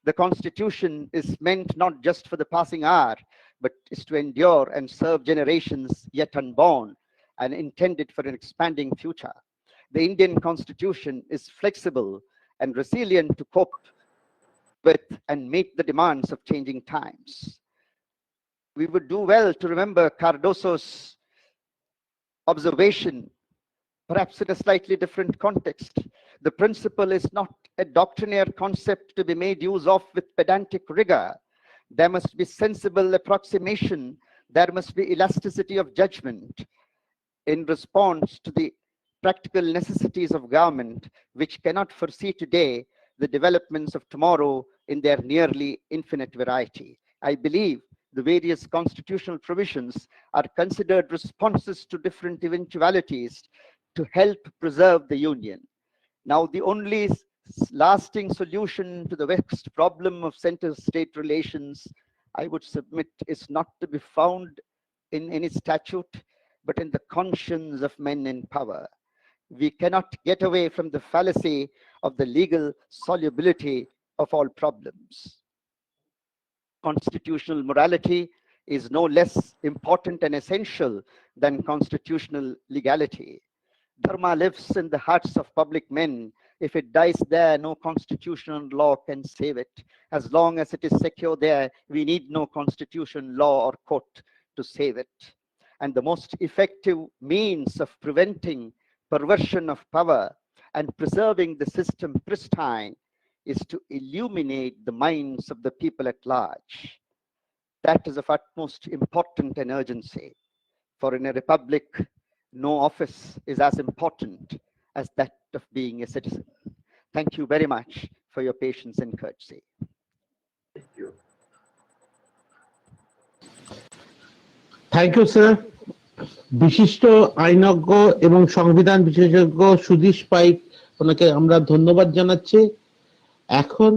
The Constitution is meant not just for the passing hour, but is to endure and serve generations yet unborn, and intended for an expanding future. The Indian Constitution is flexible and resilient to cope with and meet the demands of changing times. We would do well to remember Cardoso's observation, perhaps in a slightly different context. The principle is not a doctrinaire concept to be made use of with pedantic rigor. There must be sensible approximation. There must be elasticity of judgment in response to the practical necessities of government, which cannot foresee today the developments of tomorrow in their nearly infinite variety. I believe the various constitutional provisions are considered responses to different eventualities to help preserve the Union. Now, the only lasting solution to the vexed problem of center-state relations, I would submit, is not to be found in any statute, but in the conscience of men in power. We cannot get away from the fallacy of the legal solubility of all problems. Constitutional morality is no less important and essential than constitutional legality. Dharma lives in the hearts of public men. If it dies there, no constitutional law can save it. As long as it is secure there, we need no constitution, law, or court to save it. And the most effective means of preventing perversion of power and preserving the system pristine is to illuminate the minds of the people at large. That is of utmost importance and urgency. For in a republic, no office is as important as that of being a citizen. Thank you very much for your patience and courtesy. Thank you. Thank you sir. বিশিষ্ট আইনজ্ঞ এবং সংবিধান বিশেষজ্ঞ সুধীশ পাইক, ওনাকে আমরা ধন্যবাদ জানাচ্ছি। এখন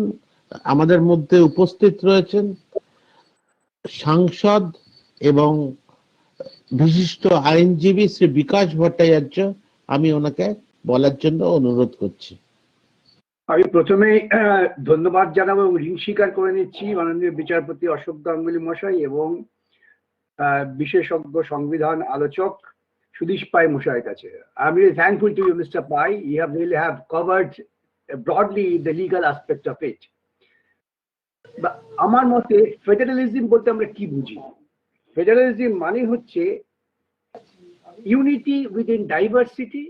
আমাদের মধ্যে উপস্থিত রয়েছেন সাংসদ এবং বিশিষ্ট আইনজীবী শ্রী বিকাশ ভট্টাচার্য। আমি ওনাকে বলার জন্য অনুরোধ করছি। আমি প্রথমেই ধন্যবাদ জানাবো এবং ঋণ স্বীকার করে নিচ্ছি মাননীয় বিচারপতি অশোক গাঙ্গুলি মশাই এবং বিশেষজ্ঞ সংবিধান আলোচক সুদীশ পাই মশাইয়ের কাছে। I'm really thankful to you, Mr. Pai. You have really have covered broadly the legal aspect of it. আমার মতে ফেডারালিজম বলতে আমরা কি বুঝি? ফেডারালিজম মানে হচ্ছে unity within diversity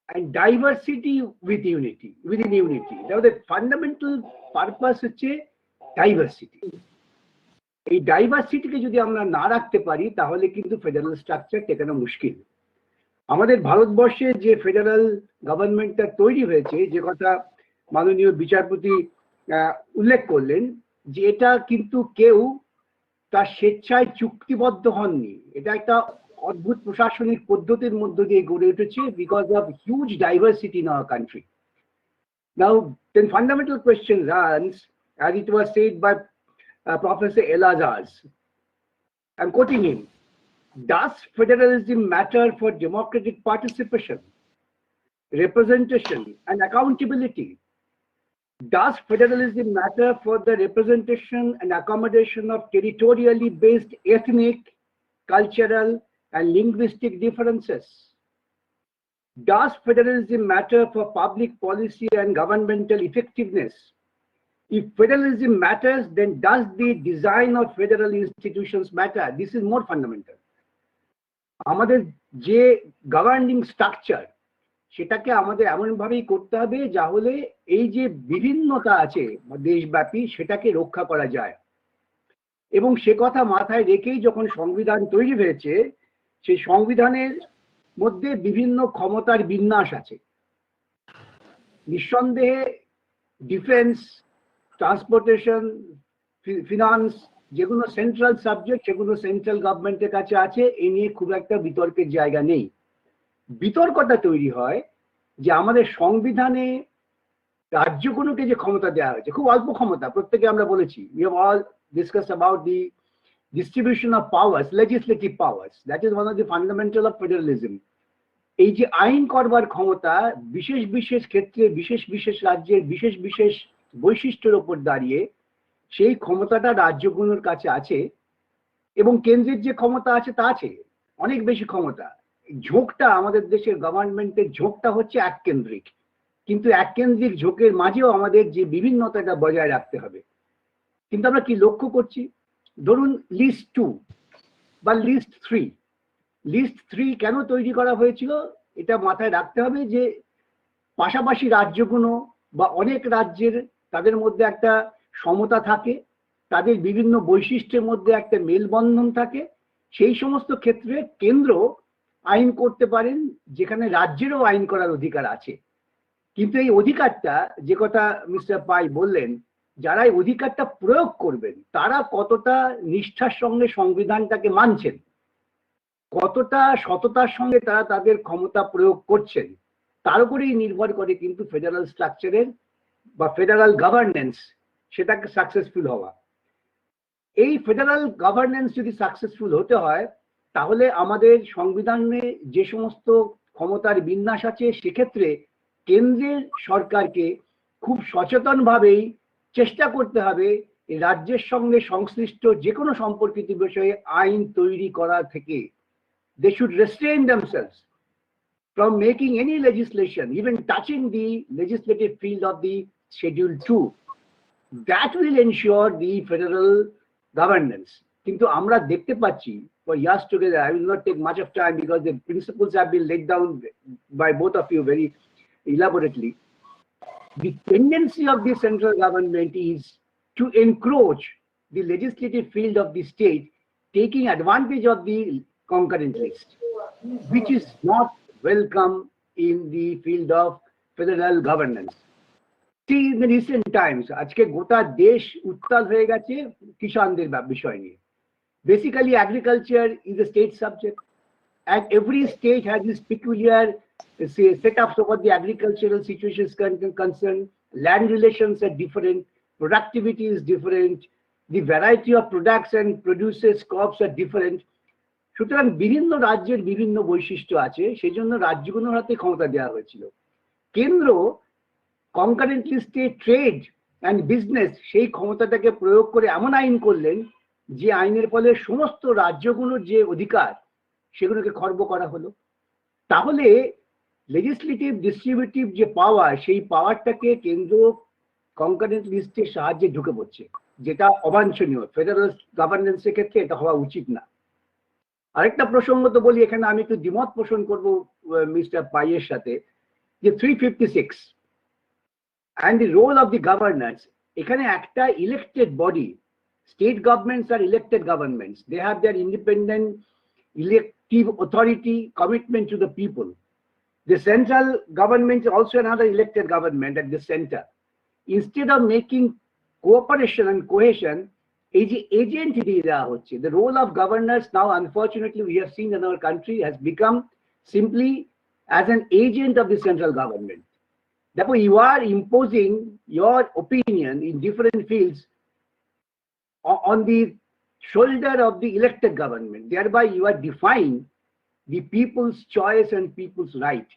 and diversity with unity, within unity. Now the fundamental purpose হচ্ছে diversity. এই ডাইভার্সিটিকে যদি আমরা না রাখতে পারি তাহলে কিন্তু ফেডারেল স্ট্রাকচার টেকানো মুশকিল। আমাদের ভারতবর্ষে যে ফেডারেল গভর্নমেন্টটা তৈরি হয়েছে, যে কথা মাননীয় বিচারপতি উল্লেখ করলেন, যে এটা কিন্তু কেউ তার স্বেচ্ছায় চুক্তিবদ্ধ হননি, এটা একটা অদ্ভুত প্রশাসনিক পদ্ধতির মধ্য দিয়ে গড়ে উঠেছে because of huge diversity in our country. Now then fundamental question runs, as it was said by Professor Elazars, I'm quoting him, does federalism matter for democratic participation, representation and accountability? Does federalism matter for the representation and accommodation of territorially based ethnic, cultural and linguistic differences? Does federalism matter for public policy and governmental effectiveness? If federalism matters, then does the design of federal institutions matter? This is more fundamental. আমাদের যে governing structure, সেটাকে আমাদের এমনভাবেই করতে হবে যা হলে এই যে বিভিন্নতা আছে দেশব্যাপী সেটাকে রক্ষা করা যায়। এবং সে কথা মাথায় রেখেই যখন সংবিধান তৈরি হয়েছে, সেই সংবিধানের মধ্যে বিভিন্ন ক্ষমতার বিন্যাস আছে। নিঃসন্দেহে ডিফেন্স, ট্রান্সপোর্টেশন, ফিনান্স, যেগুলো সেন্ট্রাল সাবজেক্ট সেগুলো সেন্ট্রাল গভর্নমেন্টের কাছে আছে, এ নিয়ে খুব একটা বিতর্কের জায়গা নেই। বিতর্কটা তৈরি হয় যে আমাদের সংবিধানে রাজ্যগুলোকে যে ক্ষমতা দেওয়া হয়েছে, খুব অল্প ক্ষমতা, প্রত্যেকে আমরা বলেছি, we have all discussed about the distribution of powers, legislative powers, that is one of the fundamental of federalism. এই যে আইন করবার ক্ষমতা বিশেষ বিশেষ ক্ষেত্রে বিশেষ বিশেষ রাজ্যের বিশেষ বিশেষ বৈশিষ্ট্যের উপর দাঁড়িয়ে সেই ক্ষমতাটা রাজ্যগুলোর কাছে আছে, এবং কেন্দ্রের যে ক্ষমতা আছে তা আছে, অনেক বেশি ক্ষমতা। ঝোঁকটা আমাদের দেশের গভর্নমেন্টের ঝোঁকটা হচ্ছে এককেন্দ্রিক, কিন্তু এককেন্দ্রিক ঝোঁকের মাঝেও আমাদের যে বিভিন্নতাটা বজায় রাখতে হবে। কিন্তু আমরা কি লক্ষ্য করছি, ধরুন লিস্ট 2 বা লিস্ট 3, লিস্ট 3 কেন তৈরি করা হয়েছিল এটা মাথায় রাখতে হবে যে পাশাপাশি রাজ্যগুলো বা অনেক রাজ্যের তাদের মধ্যে একটা সমতা থাকে, তাদের বিভিন্ন বৈশিষ্ট্যের মধ্যে একটা মেলবন্ধন থাকে। সেই সমস্ত ক্ষেত্রে কেন্দ্র আইন করতে পারেন যেখানে রাজ্যেরও আইন করার অধিকার আছে। কিন্তু এই অধিকারটা, যে কথা মিস্টার পাই বললেন, যারা এই অধিকারটা প্রয়োগ করবেন তারা কতটা নিষ্ঠার সঙ্গে সংবিধানটাকে মানছেন, কতটা সততার সঙ্গে তারা তাদের ক্ষমতা প্রয়োগ করছেন, তার উপরেই নির্ভর করে কিন্তু ফেডারেল স্ট্রাকচারের বা ফেডারেল গভর্নেন্স সেটাকে সাকসেসফুল হওয়া। এই ফেডারেল গভর্নেন্স যদি সাকসেসফুল হতে হয় তাহলে আমাদের সংবিধানে যে সমস্ত ক্ষমতার বিন্যাস আছে সেক্ষেত্রে কেন্দ্রের সরকারকে খুব সচেতনভাবেই চেষ্টা করতে হবে রাজ্যের সঙ্গে সংশ্লিষ্ট যে কোনো সম্পর্কিত বিষয়ে আইন তৈরি করা থেকে। They should restrain themselves from making any legislation, even touching the legislative field of the Schedule 2. That will ensure the federal governance. কিন্তু আমরা দেখতে পাচ্ছি for years together, I will not take much of time because the principles have been laid down by both of you very elaborately. The tendency of the central government is to encroach the legislative field of the state, taking advantage of the concurrent list, which is not welcome in the field of federal governance. See, in the recent times, আজকে গোটা দেশ উত্তাল হয়ে গেছে কিষানদের বিষয় নিয়ে। Basically, agriculture is a state subject, and every state has its peculiar setups over the agricultural situations concerned. Land relations are different, productivity is different, the variety of products and produces crops are different. সুতরাং বিভিন্ন রাজ্যের বিভিন্ন বৈশিষ্ট্য আছে, সেই জন্য রাজ্যগুলোর হাতে ক্ষমতা দেওয়া হয়েছিল। কেন্দ্র কনকারেন্ট লিস্টে ট্রেড অ্যান্ড বিজনেস সেই ক্ষমতাটাকে প্রয়োগ করে এমন আইন করলেন যে আইনের ফলে সমস্ত রাজ্যগুলোর যে অধিকার সেগুলোকে খর্ব করা হলো। তাহলে লেজিসলেটিভ ডিস্ট্রিবিউটিভ যে পাওয়ার, সেই পাওয়ারটাকে কেন্দ্র কনকারেন্ট লিস্টের সাহায্যে ঢুকে পড়ছে, যেটা অবাঞ্ছনীয়। ফেডারেল গভর্নেন্সের ক্ষেত্রে এটা হওয়া উচিত না। আরেকটা প্রসঙ্গ তো বলি, এখানে আমি একটু দ্বিমত পোষণ করবো মিস্টার পাইয়ের সাথে, যে 356 and the role of the governors, এখানে একটা elected body, state governments are elected governments, they have their independent elective authority, commitment to the people. The central government is also another elected government at the center. Instead of making cooperation and cohesion, agent হচ্ছে, the role of governors now, unfortunately, we have seen in our country, has become simply as an agent of the central government. Therefore, you are imposing your opinion in different fields on the shoulder of the elected government. Thereby, you are defying the people's choice and people's right.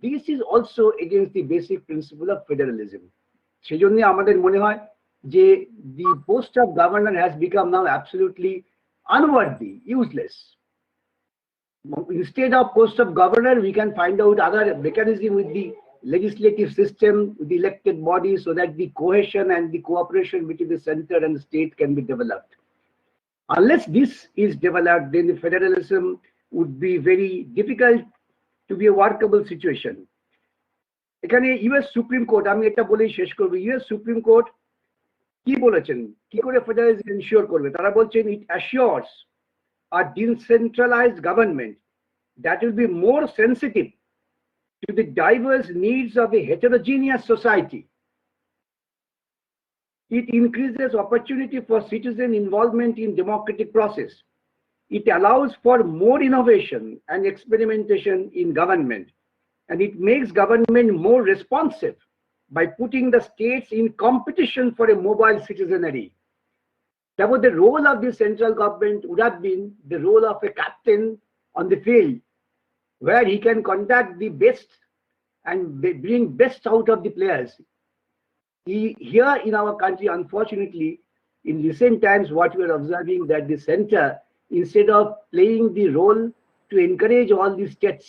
This is also against the basic principle of federalism. সেজন্য আমাদের মনে হয় যে the post of governor has become now absolutely unworthy, useless. Instead of post of governor, we can find out other mechanism with the legislative system, with the elected body, so that the cohesion and the cooperation between the center and the state can be developed. Unless this is developed, then the federalism would be very difficult to be a workable situation. এখানে US supreme court, আমি এটা বলেই শেষ করবো, US supreme court কি বলেছেন, কি করে ফেডারেলিজম এনশিওর করবে? তারা বলছেন, ইট অ্যাসিওরস a decentralized government that will be more sensitive to the diverse needs of a heterogeneous society. It increases opportunity for citizen involvement in democratic process. It allows for more innovation and experimentation in government, and it makes government more responsive by putting the states in competition for a mobile citizenry. Therefore, the role of the central government would have been the role of a captain on the field, where he can conduct the best and bring best out of the players. Here in our country, unfortunately, in recent times, what we are observing, that the center, instead of playing the role to encourage all the states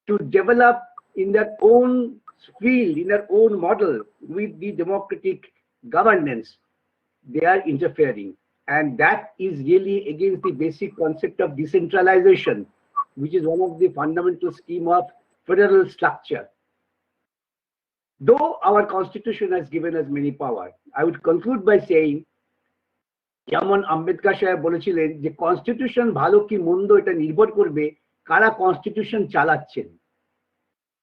to develop in their own field, in their own model with the democratic governance, they are interfering. And that is really against the basic concept of decentralization, which is one of the fundamental scheme of federal structure. Though our constitution has given us many power, I would conclude by saying, যেমন আম্বেদকর সাহেব বলেছিলেন যে constitution ভালো কি মন্দ এটা নির্ভর করবে কারা কনস্টিটিউশন চালাচ্ছেন।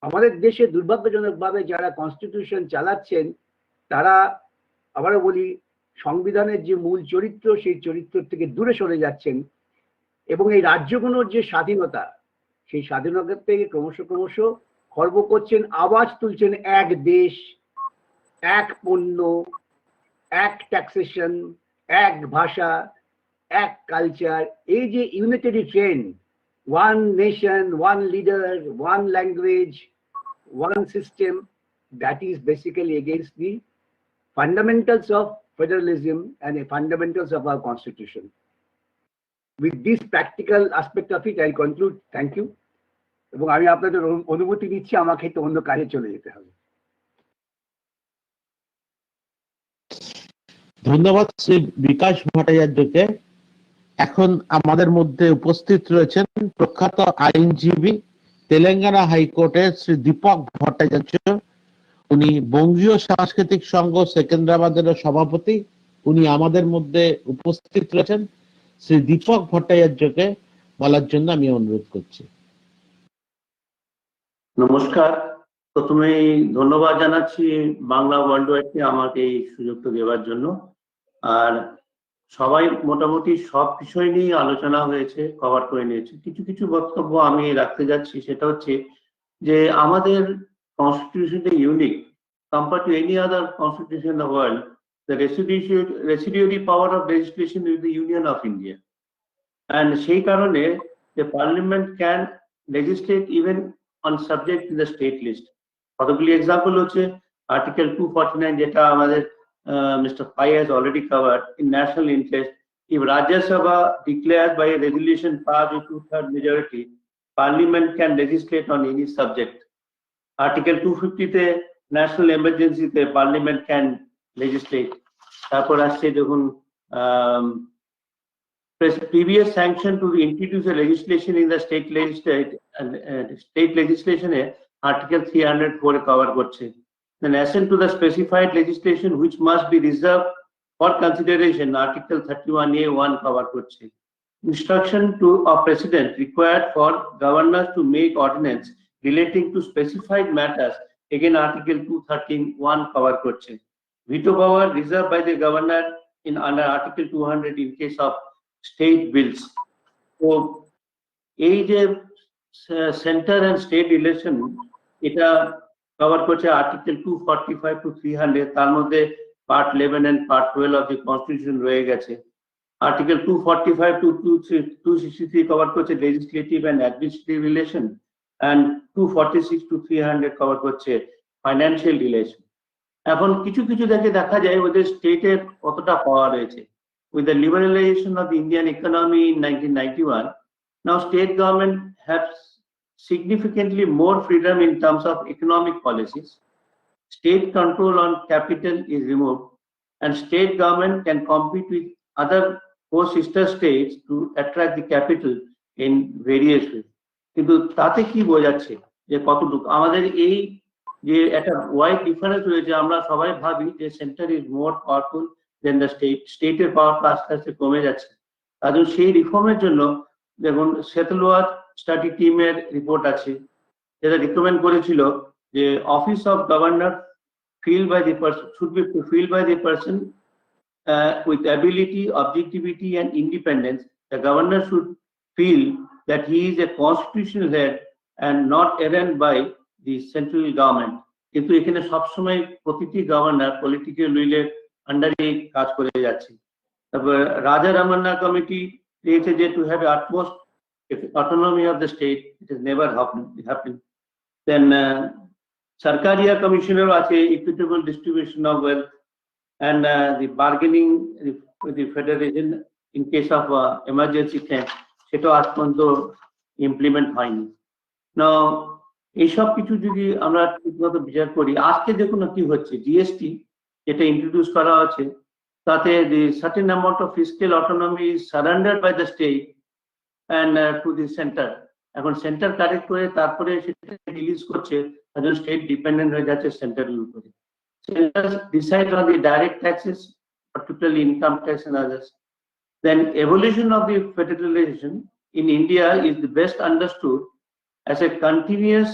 আমাদের দেশে দুর্ভাগ্যজনকভাবে যারা কনস্টিটিউশন চালাচ্ছেন, তারা, আবারও বলি, সংবিধানের যে মূল চরিত্র, সেই চরিত্র থেকে দূরে সরে যাচ্ছেন, এবং এই রাজ্যগুলোর যে স্বাধীনতা, সেই স্বাধীনতা থেকে ক্রমশ খর্ব করছেন, আওয়াজ তুলছেন এক দেশ, এক পণ্য, এক ট্যাক্সেশন, এক ভাষা, এক কালচার, এই যে unitary trend, one nation, one leader, one language, one system, that is basically against the fundamentals of federalism and the fundamentals of our constitution. With this practical aspect of it, I'll conclude. Thank you. এবং আমি আপনাদের অনুমতি দিচ্ছি, আমাকে তো অন্য কাজে চলে যেতে হবে। ধন্যবাদ শ্রী বিকাশ ভট্টাচার্যকে। এখন আমাদের মধ্যে উপস্থিত রয়েছেন প্রখ্যাত আইনজীবী, তেলেঙ্গানা হাইকোর্টের শ্রী দীপক ভট্টাচার্য। উনি বঙ্গীয় সাংস্কৃতিক সংঘ সেকেন্দ্রাবাদের সভাপতি। উনি আমাদের মধ্যে উপস্থিত রয়েছেন। শ্রী দীপক ভট্টাচার্যকে বলার জন্য আমি অনুরোধ করছি। নমস্কার, প্রথমেই ধন্যবাদ জানাচ্ছি বাংলা ওয়ার্ল্ড ওয়াইডকে আমাকে এই সুযোগটা দেওয়ার জন্য। আর সবাই মোটামুটি সব বিষয় নিয়ে আলোচনা হয়েছে, কভার করে নিয়েছে। কিছু বক্তব্য আমি রাখতে যাচ্ছি, সেটা হচ্ছে যে আমাদের constitution is unique compared to any other constitution in the world. The residuary power of legislation is the Union of India, and সেই কারণে the parliament can legislate even on subject in the state list. কতগুলি example হচ্ছে article 249, যেটা আমাদের Mr. Pai has already covered, in national interest, if Rajya Sabha declares by a resolution passed with 2/3 majority, Parliament can legislate on any subject. Article 250 te national emergency te Parliament can legislate. তারপর আসছে দেখুন previous sanction to introduce a legislation in the state legislation Article 304 cover করছে. Then assent to the specified legislation which must be reserved for consideration Article 31A(1) cover করছে. Instruction of President required for governors to make ordinance relating to specified matters again Article 213(1) cover করছে. Veto power reserved by the governor in under Article 200 in case of state bills. So এই যে center and state relation এটা cover করছে Article 245 to 300, তার মধ্যে Part 11 and Part 12 of the Constitution রয়ে গেছে. Article 245 to 263 cover করছে legislative and administrative relation, and 246 to 300 cover করছে financial relation. এখন কিছু কিছু দেখা যায় ওদের স্টেটের কতটা পাওয়ার রয়েছে. With the liberalization of the Indian economy in 1991, now state government has significantly more freedom in terms of economic policies. State control on capital is removed, and state government can compete with other co-sister states to attract the capital in various ways. কিন্তু তাতে কি বোঝাচ্ছে যে কতটুকু আমাদের এই যে একটা ওয়াইড ডিফারেন্স রয়েছে, আমরা সবাই ভাবি যে centre is more powerful than the স্টেটের পাওয়ারটা আস্তে আস্তে কমে যাচ্ছে। তার জন্য সেই রিফর্মের জন্য দেখুন সেতলওয়ার স্টাডি টিমের রিপোর্ট আছে যেটা রিকমেন্ড করেছিল যে office of governor filled by the person should be filled by the person with ability, objectivity and independence. The governor should feel that he is a constitutional head and not errand by the central government. কিন্তু এখানে সবসময় প্রতিটি governor political উইলের আন্ডারে কাজ করে যাচ্ছে। তারপর রাজা রামান্না কমিটি দিয়েছে যে to have utmost autonomy of the state, it has never happened. Then Sarkaria Commissioner আছে equitable distribution of wealth and the bargaining with the federation in case of emergency claim সেটা আজ পর্যন্ত ইমপ্লিমেন্ট হয়নি। Now এইসব কিছু যদি আমরা ঠিকমতো বিচার করি, আজকে দেখুন কি হচ্ছে, জিএসটি যেটা ইন্ট্রোডিউস করা আছে তাতে the certain amount of fiscal autonomy is surrendered by the state and to the center. এখন সেন্টার কালেক্ট করে তারপরে সেটা রিলিজ করছে, তাদের স্টেট ডিপেন্ডেন্ট হয়ে যাচ্ছে সেন্টারের উপরে। Centers decide on the direct taxes, particularly income tax and others. Then evolution of the federalization in India is the best understood as a continuous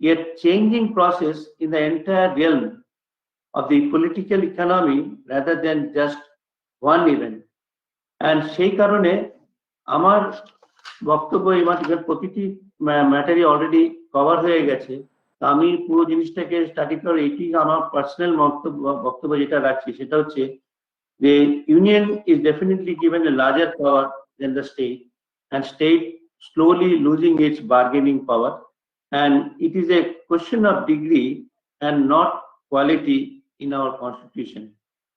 yet changing process in the entire realm of the political economy rather than just one event. And সেই কারণে আমার বক্তব্য এই মাত্র প্রতিটি ম্যাটারই already cover হয়ে গেছে। আমি পুরো জিনিসটাকে স্টাডি করে এটি আমার পার্সোনাল বক্তব্য যেটা রাখছি সেটা হচ্ছে যে union is definitely given a larger power than the state and state slowly losing its bargaining power, and it is a question of degree and not quality in our constitution.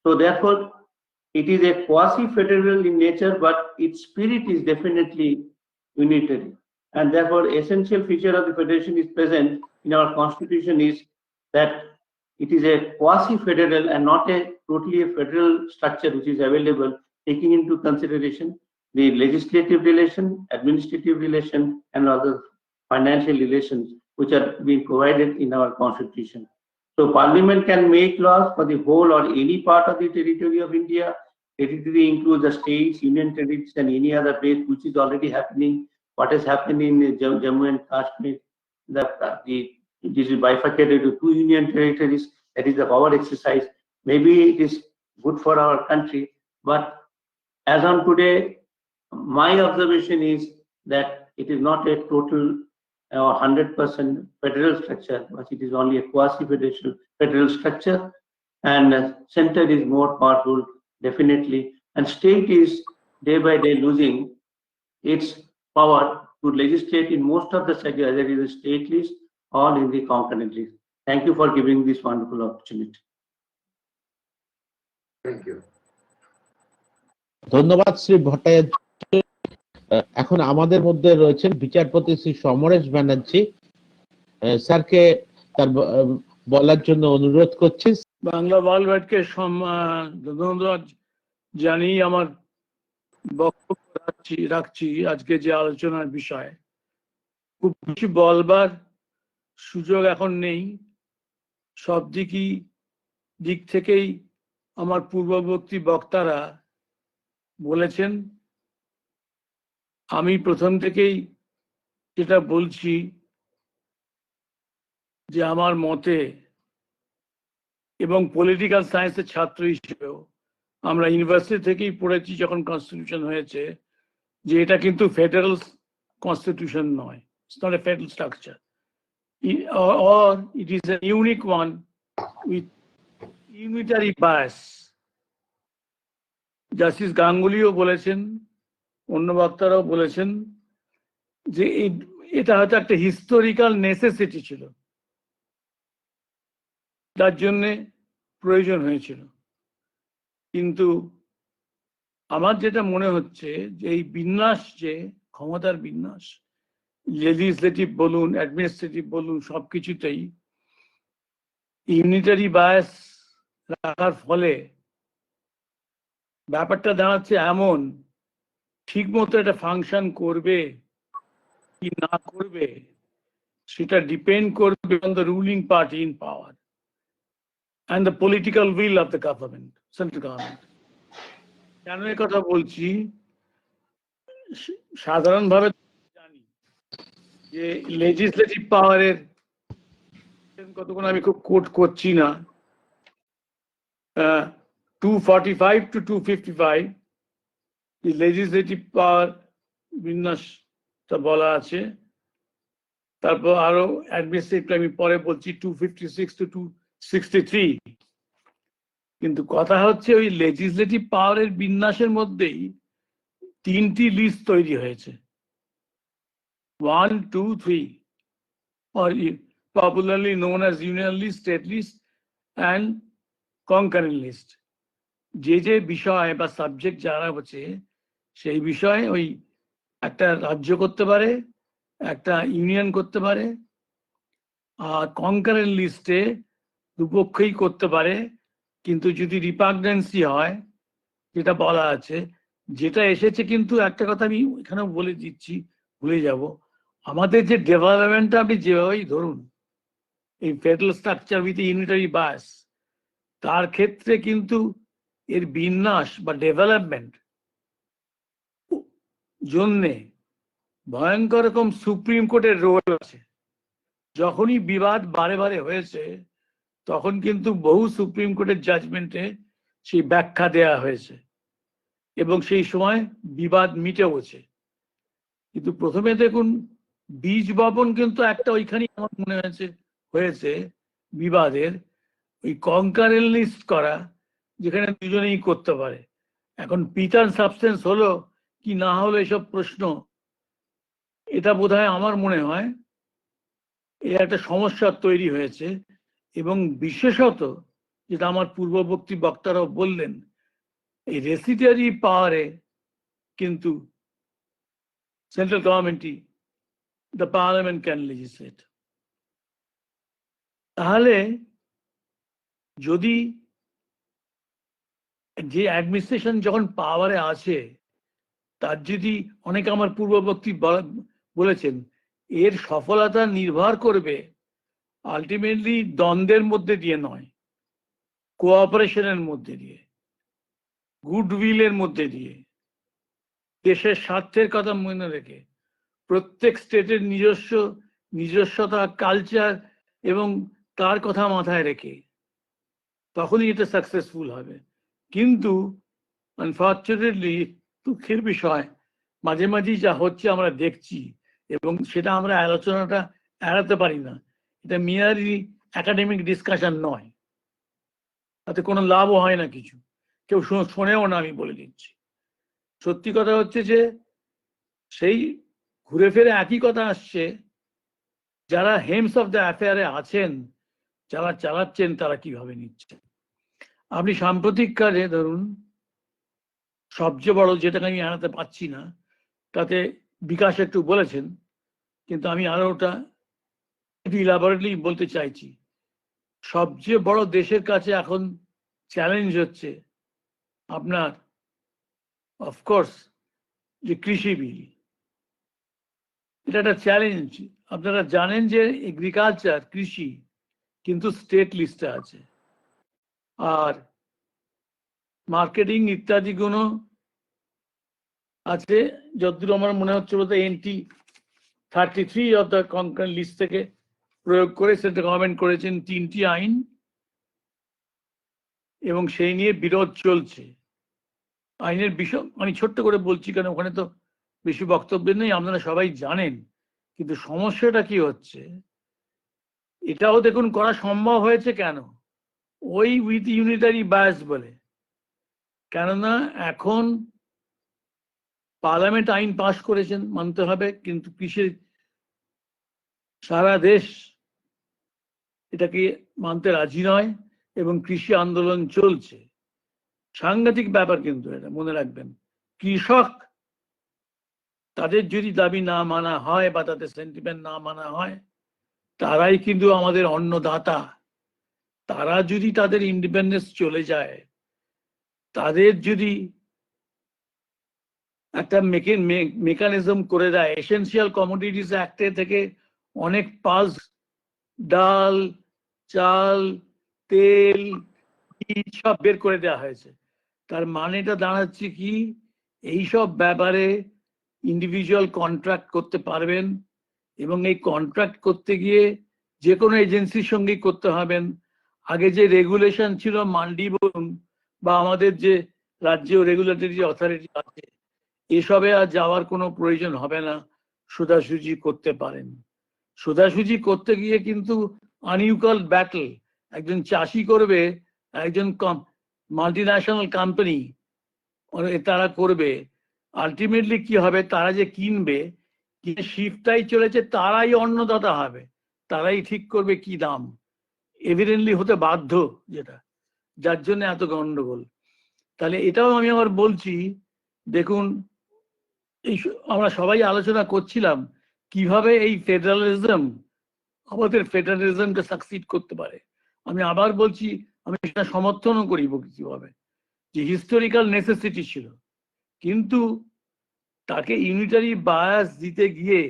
So therefore it is a quasi-federal in nature, but its spirit is definitely unitary, and therefore essential feature of the federation is present in our constitution is that it is a quasi-federal and not a totally a federal structure which is available, taking into consideration the legislative relation, administrative relation and other financial relations which are being provided in our constitution. So Parliament can make laws for the whole or any part of the territory of India. Territory includes the states, union territories and any other place which is already happening. What is happening in Jammu and Kashmir, this is bifurcated to 2 union territories. That is the power exercise. Maybe it is good for our country, but as on today, my observation is that it is not a total or 100% federal structure, but it is only a quasi-federal structure, and center is more powerful, definitely, and state is day by day losing its power to legislate in most of the sectors, whether it is the state list or in the concurrent list. Thank you for giving this wonderful opportunity. Thank you. ধন্যবাদ শ্রী ভট্টাচার্য। এখন আমাদের মধ্যে রয়েছেন বিচারপতি শ্রী সমরেশ ব্যানার্জি। স্যারকে তার বলার জন্য অনুরোধ করছি। বাংলা ওয়ার্ল্ডওয়াইডকে ধন্যবাদ জানিয়ে আমার বক্তব্য রাখছি। আজকে যে আলোচনার বিষয় খুব বেশি বলবার সুযোগ এখন নেই। সব দিক থেকেই আমার পূর্ববর্তী বক্তারা বলেছেন। আমি প্রথম থেকেই যেটা বলছি যে আমার মতে, এবং পলিটিক্যাল সায়েন্সের ছাত্র হিসেবেও আমরা ইউনিভার্সিটি থেকেই পড়েছি যখন কনস্টিটিউশন হয়েছে, যে এটা কিন্তু ফেডারেল কনস্টিটিউশন নয়। It's not a federal structure. Or it is a unique one with unitary bias. Justice গাঙ্গুলিও বলেছেন, অন্য বক্তারাও বলেছেন যে এটা হয়তো একটা হিস্টোরিক্যাল নেসেসিটি ছিল, যার জন্যে প্রয়োজন হয়েছিল। কিন্তু আমার যেটা মনে হচ্ছে যে এই বিন্যাস, যে ক্ষমতার বিন্যাস, লেজিসলেটিভ বলুন, অ্যাডমিনিস্ট্রেটিভ বলুন, সবকিছুতেই ইউনিটারি বায়াস রাখার ফলে ব্যাপারটা দাঁড়াচ্ছে এমন, ঠিক মতো এটা ফাংশন করবে কি না করবে সেটা ডিপেন্ড করবে on the ruling party in power and the political will of the government, central government. কেন এই কথা বলছি? সাধারণভাবে জানি যে লেজিসলেটিভ পাওয়ারের কতক্ষণ আমি খুব কোট করছি না, 245 to 255 লেজিসলেটিভ পাওয়ার বিন্যাসটা বলা আছে। তারপর আরো অ্যাডমিনিস্ট্রেটিভ আমি পরে বলছি 256 to 263। কিন্তু কথা হচ্ছে ওই লেজিসলেটিভ পাওয়ারের বিন্যাসের মধ্যেই তিনটি লিস্ট তৈরি হয়েছে, 1, 2, 3, or popularly known as union list, state list and concurrent list. যে বিষয় বা সাবজেক্ট যারা হচ্ছে সেই বিষয়ে ওই একটা রাজ্য করতে পারে, একটা ইউনিয়ন করতে পারে, আর কনকারেন্ট লিস্টে দুপক্ষই করতে পারে। কিন্তু যদি রিপাগনেন্সি হয়, যেটা বলা আছে, যেটা এসেছে, কিন্তু একটা কথা আমি এখানেও বলে দিচ্ছি, ভুলে যাব, আমাদের যে ডেভেলপমেন্টটা আপনি যেভাবেই ধরুন, এই federal structure with unitary bias, তার ক্ষেত্রে কিন্তু এর বিন্যাস বা ডেভেলপমেন্ট জন্যে ভয়ঙ্কর রকম সুপ্রিম কোর্টের রোল আছে। যখনই বিবাদ বারে বারে হয়েছে, তখন কিন্তু বহু সুপ্রিম কোর্টের জাজমেন্টে সেই ব্যাখ্যা দেয়া হয়েছে এবং সেই সময় বিবাদ মিটেওছে। কিন্তু প্রথমে দেখুন, বীজ বপন কিন্তু একটা ওইখানেই আমার মনে হয়েছে বিবাদের, ওই কনকারেন্ট লিস্ট করা, যেখানে দুজনেই করতে পারে। এখন পিটার সাবস্টেন্স হলো কি না হলো এসব প্রশ্ন, এটা বোধহয় আমার মনে হয় এর একটা সমস্যা তৈরি হয়েছে। এবং বিশেষত যেটা আমার পূর্ববর্তী বক্তারাও বললেন, এই রেসিডিয়ারি পাওয়ারে কিন্তু সেন্ট্রাল গভর্নমেন্টই, দ্য পার্লামেন্ট ক্যান লেজিসলেট। তাহলে যদি যে অ্যাডমিনিস্ট্রেশন যখন পাওয়ারে আছে, তার যদি, অনেকে আমার পূর্ববর্তী বলেছেন, এর সফলতা নির্ভর করবে আলটিমেটলি দ্বন্দ্বের মধ্যে দিয়ে নয়, কোঅপারেশনের মধ্যে দিয়ে, গুডউইলের মধ্যে দিয়ে, দেশের স্বার্থের কথা মনে রেখে, প্রত্যেক স্টেটের নিজস্বতা, কালচার এবং তার কথা মাথায় রেখে, তখনই এটা সাকসেসফুল হবে। কিন্তু আনফর্চুনেটলি, দুঃখের বিষয়, মাঝে মাঝেই যা হচ্ছে আমরা দেখছি, এবং সেটা আমরা আলোচনাটা এড়াতে পারি না। এটা মিয়ারলি একাডেমিক ডিসকাশন নয়, তাতে কোনো লাভও হয় না, কিছু কেউ শোনেও না, আমি বলে দিচ্ছি। সত্যি কথা হচ্ছে যে সেই ঘুরে ফিরে একই কথা আসছে, যারা হেমস অফ দ্য অ্যাফেয়ারে আছেন, যারা চালাচ্ছেন, তারা কিভাবে নিচ্ছে। আপনি সাম্প্রতিক কালে ধরুন সবচেয়ে বড়, যেটাকে আমি আনাতে পারছি না, তাতে বিকাশ একটু বলেছেন, কিন্তু আমি আরো ওটা একটু ইলাবোরেটলি বলতে চাইছি। সবচেয়ে বড় দেশের কাছে এখন চ্যালেঞ্জ হচ্ছে আপনার অফকোর্স যে কৃষি বিল। এটা একটা চ্যালেঞ্জ। আপনারা জানেন যে এগ্রিকালচার, কৃষি কিন্তু স্টেট লিস্টে আছে, আর মার্কেটিং ইত্যাদি গুলো আছে যতদূর আমার মনে হচ্ছে বলতে NT-33 of the concurrent list থেকে প্রয়োগ করে সেন্ট্রাল গভর্নমেন্ট করেছেন 3টি আইন, এবং সেই নিয়ে বিরোধ চলছে। আইনের বিষয় আমি ছোট্ট করে বলছি কারণ ওখানে তো বেশি বক্তব্য নেই, আপনারা সবাই জানেন। কিন্তু সমস্যাটা কি হচ্ছে, এটাও দেখুন করা সম্ভব হয়েছে কেন, ওই উইথ ইউনিটারি বায়াস বলে। কেননা এখন পার্লামেন্ট আইন পাশ করেছেন, মানতে হবে, কিন্তু কৃষির সারা দেশ এটাকে মানতে রাজি নয় এবং কৃষি আন্দোলন চলছে। সাংঘাতিক ব্যাপার কিন্তু এটা মনে রাখবেন। কৃষক তাদের যদি দাবি না মানা হয় বা তাদের সেন্টিমেন্ট না মানা হয়, তারাই কিন্তু আমাদের অন্নদাতা। তারা যদি তাদের ইন্ডিপেন্ডেন্স চলে যায়, তাদের যদি একটা মেকানিজম করে দেয়, এসেনশিয়াল কমোডিটিস অ্যাক্টে থেকে অনেক পালস, ডাল, চাল, তেল, সব বের করে দেওয়া হয়েছে। তার মানেটা দাঁড়াচ্ছে কি, এইসব ব্যাপারে ইন্ডিভিজুয়াল কন্ট্রাক্ট করতে পারবেন, এবং এই কন্ট্রাক্ট করতে গিয়ে যে কোনো এজেন্সির সঙ্গেই করতে হবেন। আগে যে রেগুলেশন ছিল মান্ডি বলুন বা আমাদের যে রাজ্য রেগুলেটরি অথরিটি আছে, এসবে আর যাওয়ার কোনো প্রয়োজন হবে না, সোজাসুজি করতে পারেন। সোজাসুজি করতে গিয়ে কিন্তু আনইকুয়াল ব্যাটল একজন চাষি করবে, একজন মাল্টিন্যাশনাল কোম্পানি তারা করবে। আলটিমেটলি কি হবে, তারা যে কিনবে, শিফটটাই চলেছে, তারাই অন্নদাতা হবে, তারাই ঠিক করবে কি দাম, এভিডেন্টলি হতে বাধ্য, যেটা যার জন্য এত গন্ডগোল। তাহলে এটাও আমি আবার বলছি, দেখুন এই আমরা সবাই আলোচনা করছিলাম কিভাবে এই ফেডারালিজম, আমাদের ফেডারালিজমকে সাকসিড করতে পারে। আমি আবার বলছি, আমি সেটা সমর্থনও করি কিভাবে, যে হিস্টোরিক্যাল নেসেসিটি ছিল, কিন্তু তাকে ইউনিটারি বায়াস দিতে গিয়ে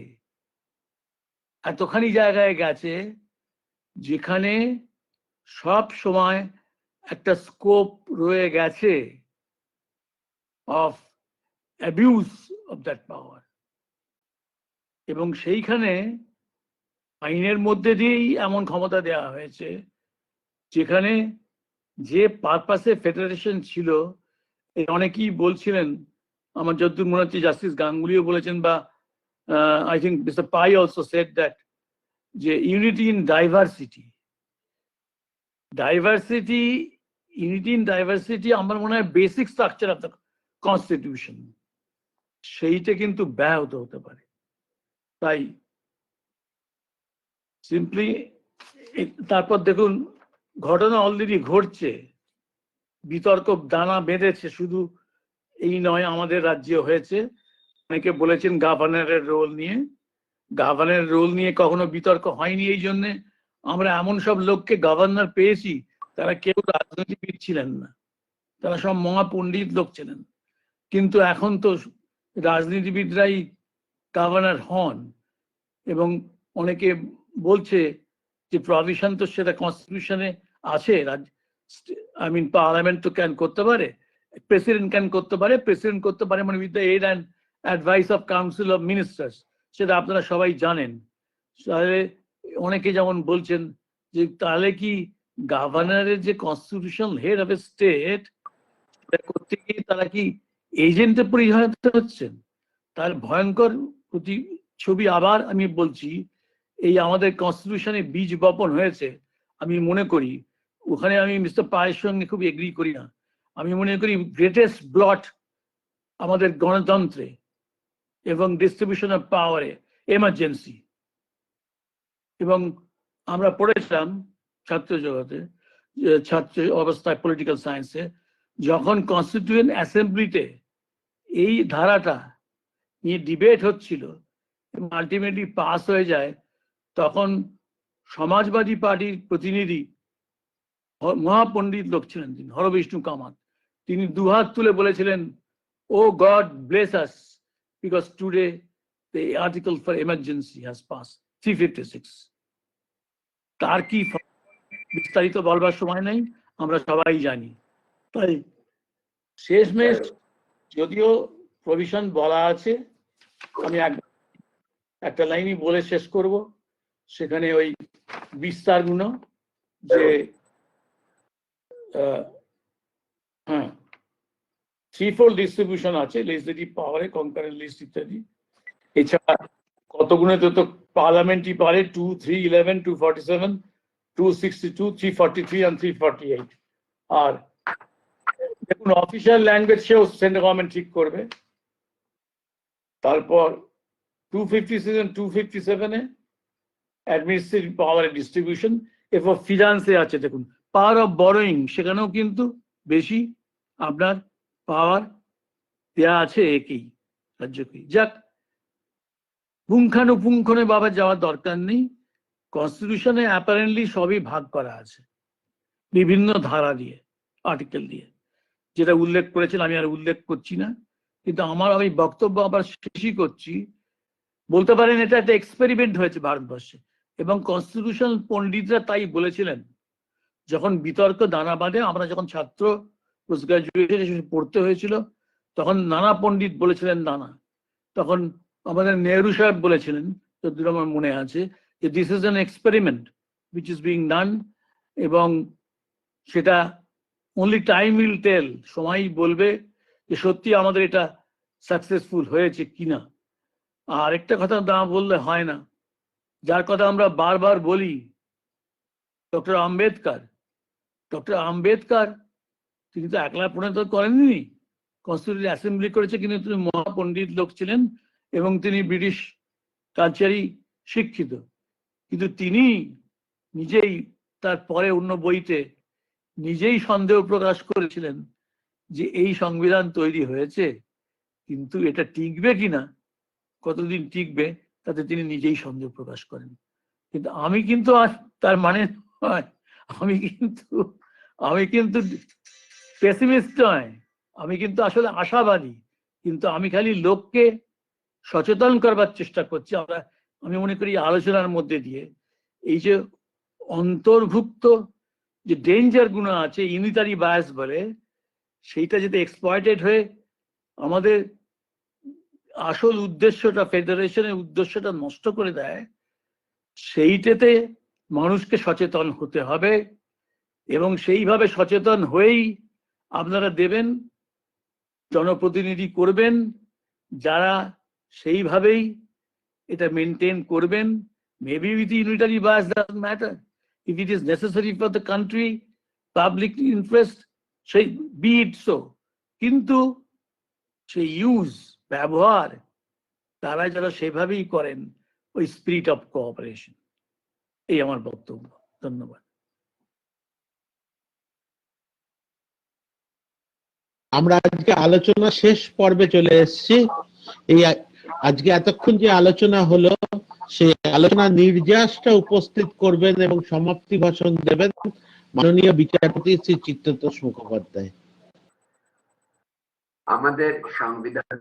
এতখানি জায়গায় গেছে যেখানে সব সময় একটা স্কোপ রয়ে গেছে অফ অ্যাবিউজ অফ দ্যাট পাওয়ার, এবং সেইখানে আইনের মধ্যে দিয়েই এমন ক্ষমতা দেওয়া হয়েছে যেখানে যে পারপাসে ফেডারেশন ছিল, অনেকেই বলছিলেন, আমার যতদূর মনে হচ্ছে জাস্টিস গাঙ্গুলিও বলেছেন, বা I think mister Pai also said that, যে unity in diversity, unity in diversity আমার মনে হয় basic structure of the constitution, সেইটা কিন্তু ব্যাহত হতে পারে। তাই সিম্পলি তারপর দেখুন ঘটনা অলরেডি ঘটছে, বিতর্ক দানা বেঁধেছে, শুধু এই নয়, আমাদের রাজ্যে হয়েছে। অনেকে বলেছেন গভর্নরের রোল নিয়ে, গভর্নরের রোল নিয়ে কখনো বিতর্ক হয়নি, এই জন্যে আমরা এমন সব লোককে গভর্নর পেয়েছি তারা কেউ রাজনীতিবিদ ছিলেন না, তারা সব মহাপণ্ডিত লোক ছিলেন। কিন্তু এখন তো রাজনীতিবিদরাই গভর্নর হন, এবং অনেকে বলছে যে প্রভিশন তো সেটা কনস্টিটিউশনে আছে, আই মিন পার্লামেন্ট তো ক্যান করতে পারে, প্রেসিডেন্ট ক্যান করতে পারে, প্রেসিডেন্ট করতে পারে মানে with the aid and advice of council of ministers, সেটা আপনারা সবাই জানেন। তাহলে অনেকে যেমন বলছেন যে তাহলে কি গভর্নরের যে constitutional head of a state, করতে গিয়ে তারা কি এজেন্টে পরিণত হচ্ছেন? তার ভয়ঙ্কর ছবি আবার আমি বলছি, এই আমাদের কনস্টিটিউশনে বীজ বপন হয়েছে। আমি মনে করি ওখানে, আমি মিস্টার পায়ের সঙ্গে খুব এগ্রি করি না, আমি মনে করি গ্রেটেস্ট ব্লট আমাদের গণতন্ত্রে এবং ডিস্ট্রিবিউশন অফ পাওয়ারে এমার্জেন্সি। এবং আমরা পড়েছিলাম ছাত্র জগতে, ছাত্র অবস্থায় পলিটিক্যাল সায়েন্সে, যখন কনস্টিটিউয়েন্ট অ্যাসেম্বলিতে এই ধারাটা নিয়ে ডিবেট হচ্ছিল এবং আলটিমেটলি পাস হয়ে যায়, তখন সমাজবাদী পার্টির প্রতিনিধি মহাপণ্ডিত লোক ছিলেন তিনি, হরবিষ্ণু কামাত, তিনি দুহাত তুলে বলেছিলেন, oh God bless us because today the article for emergency has pass 356। তার কি বিস্তারিত বলবার সময় নেই, আমরা সবাই জানি। তাই শেষমেশ যদিও প্রভিশন বলা আছে, আমি একটা লাইনই বলে শেষ করব। সেখানে ওই বিস্তারগুলো যে হ্যাঁ, থ্রিফোল্ড ডিস্ট্রিবিউশন আছে, লেজিসলেটিভ পাওয়ারে, কনকারেন্ট লিস্ট ইত্যাদি। এছাড়া কতগুলো তো পার্লামেন্টারি পাওয়ারে 2, 3, 11, 247, 262, 343 and 348। আর দেখুন অফিসিয়াল ল্যাঙ্গুয়েজ সেও সেন্ট্রাল গভর্নমেন্ট ঠিক করবে। তারপর 257, 257-এ অ্যাডমিনিস্ট্রেটিভ পাওয়ারের ডিস্ট্রিবিউশন। এরপর ফিনান্সে আছে দেখুন পাওয়ার অফ বরোয়িং, সেখানেও কিন্তু বেশি আপনার পাওয়ার দেওয়া আছে একই রাজ্যকে। যাক, পুঙ্খানুপুঙ্খনে বাবা যাওয়ার দরকার নেই, কনস্টিটিউশনে অ্যাপারেন্টলি সবই ভাগ করা আছে বিভিন্ন ধারা দিয়ে, আর্টিকেল দিয়ে, যেটা উল্লেখ করেছেন আমি আর উল্লেখ করছি না। কিন্তু আমি বক্তব্য আবার শেষই করছি, বলতে পারেন এটা একটা এক্সপেরিমেন্ট হয়েছে ভারতবর্ষে, এবং কনস্টিটিউশন পণ্ডিতরা তাই বলেছিলেন। যখন বিতর্ক দানা বাঁধে, আমরা যখন ছাত্র পোস্ট গ্রাজুয়েশন পড়তে হয়েছিল, তখন নানা পণ্ডিত বলেছিলেন নানা। তখন আমাদের নেহরু সাহেব বলেছিলেন, যতদূর আমার মনে আছে, যে this is an experiment which is being done, এবং সেটা অনলি টাইম উইল টেল, সময়ই বলবে যে সত্যি আমাদের এটা সাকসেসফুল হয়েছে কিনা। আর একটা কথা না বললে হয় না, যার কথা আমরা বারবার বলি, ডক্টর আম্বেদকর তিনি তো একলা প্রণীত করেননি, কনস্টিটিউশন অ্যাসেম্বলি করেছে, কিন্তু তিনি মহাপণ্ডিত লোক ছিলেন এবং তিনি ব্রিটিশ কালচারই শিক্ষিত। কিন্তু তিনি নিজেই তার পরে অন্য বইতে নিজেই সন্দেহ প্রকাশ করেছিলেন যে এই সংবিধান তৈরি হয়েছে, কিন্তু এটা টিকবে কিনা, কতদিন টিকবে, তাতে তিনি নিজেই সন্দেহ প্রকাশ করেন। কিন্তু আমি কিন্তু তার মানে নয়, আমি কিন্তু পেসিমিস্ট নয়, আমি কিন্তু আসলে আশাবাদী। কিন্তু আমি খালি লোককে সচেতন করবার চেষ্টা করছি। আমি মনে করি আলোচনার মধ্যে দিয়ে এই যে অন্তর্ভুক্ত যে ডেঞ্জার গুলো আছে, ইউনিটারি বায়াস বলে, সেইটা যদি এক্সপ্লয়েটেড হয়ে আমাদের আসল উদ্দেশ্যটা, ফেডারেশনের উদ্দেশ্যটা নষ্ট করে দেয়, সেইটাতে মানুষকে সচেতন হতে হবে। এবং সেইভাবে সচেতন হয়েই আপনারা দেবেন, জনপ্রতিনিধি করবেন, যারা সেইভাবেই এটা মেনটেন করবেন। Maybe with unitary bias doesn't matter, if it is necessary for the country, public interest, সেই be it so, কিন্তু সেই ব্যবহার তারা যারা সেভাবেই করেন, ওই স্পিরিট অফ কোঅপারেশন। এই আমার বক্তব্য। ধন্যবাদ। আমরা আজকে আলোচনা শেষ পর্বে চলে এসেছি। এই আজকে এতক্ষণ যে আলোচনা হলো, সেই আলোচনা নির্যাসটা উপস্থিত করবেন এবং সমাপ্তি ভাষণ দেবেন মাননীয় বিচারপতি শ্রী চিত্ততোষ মুখোপাধ্যায়। আমাদের সংবিধান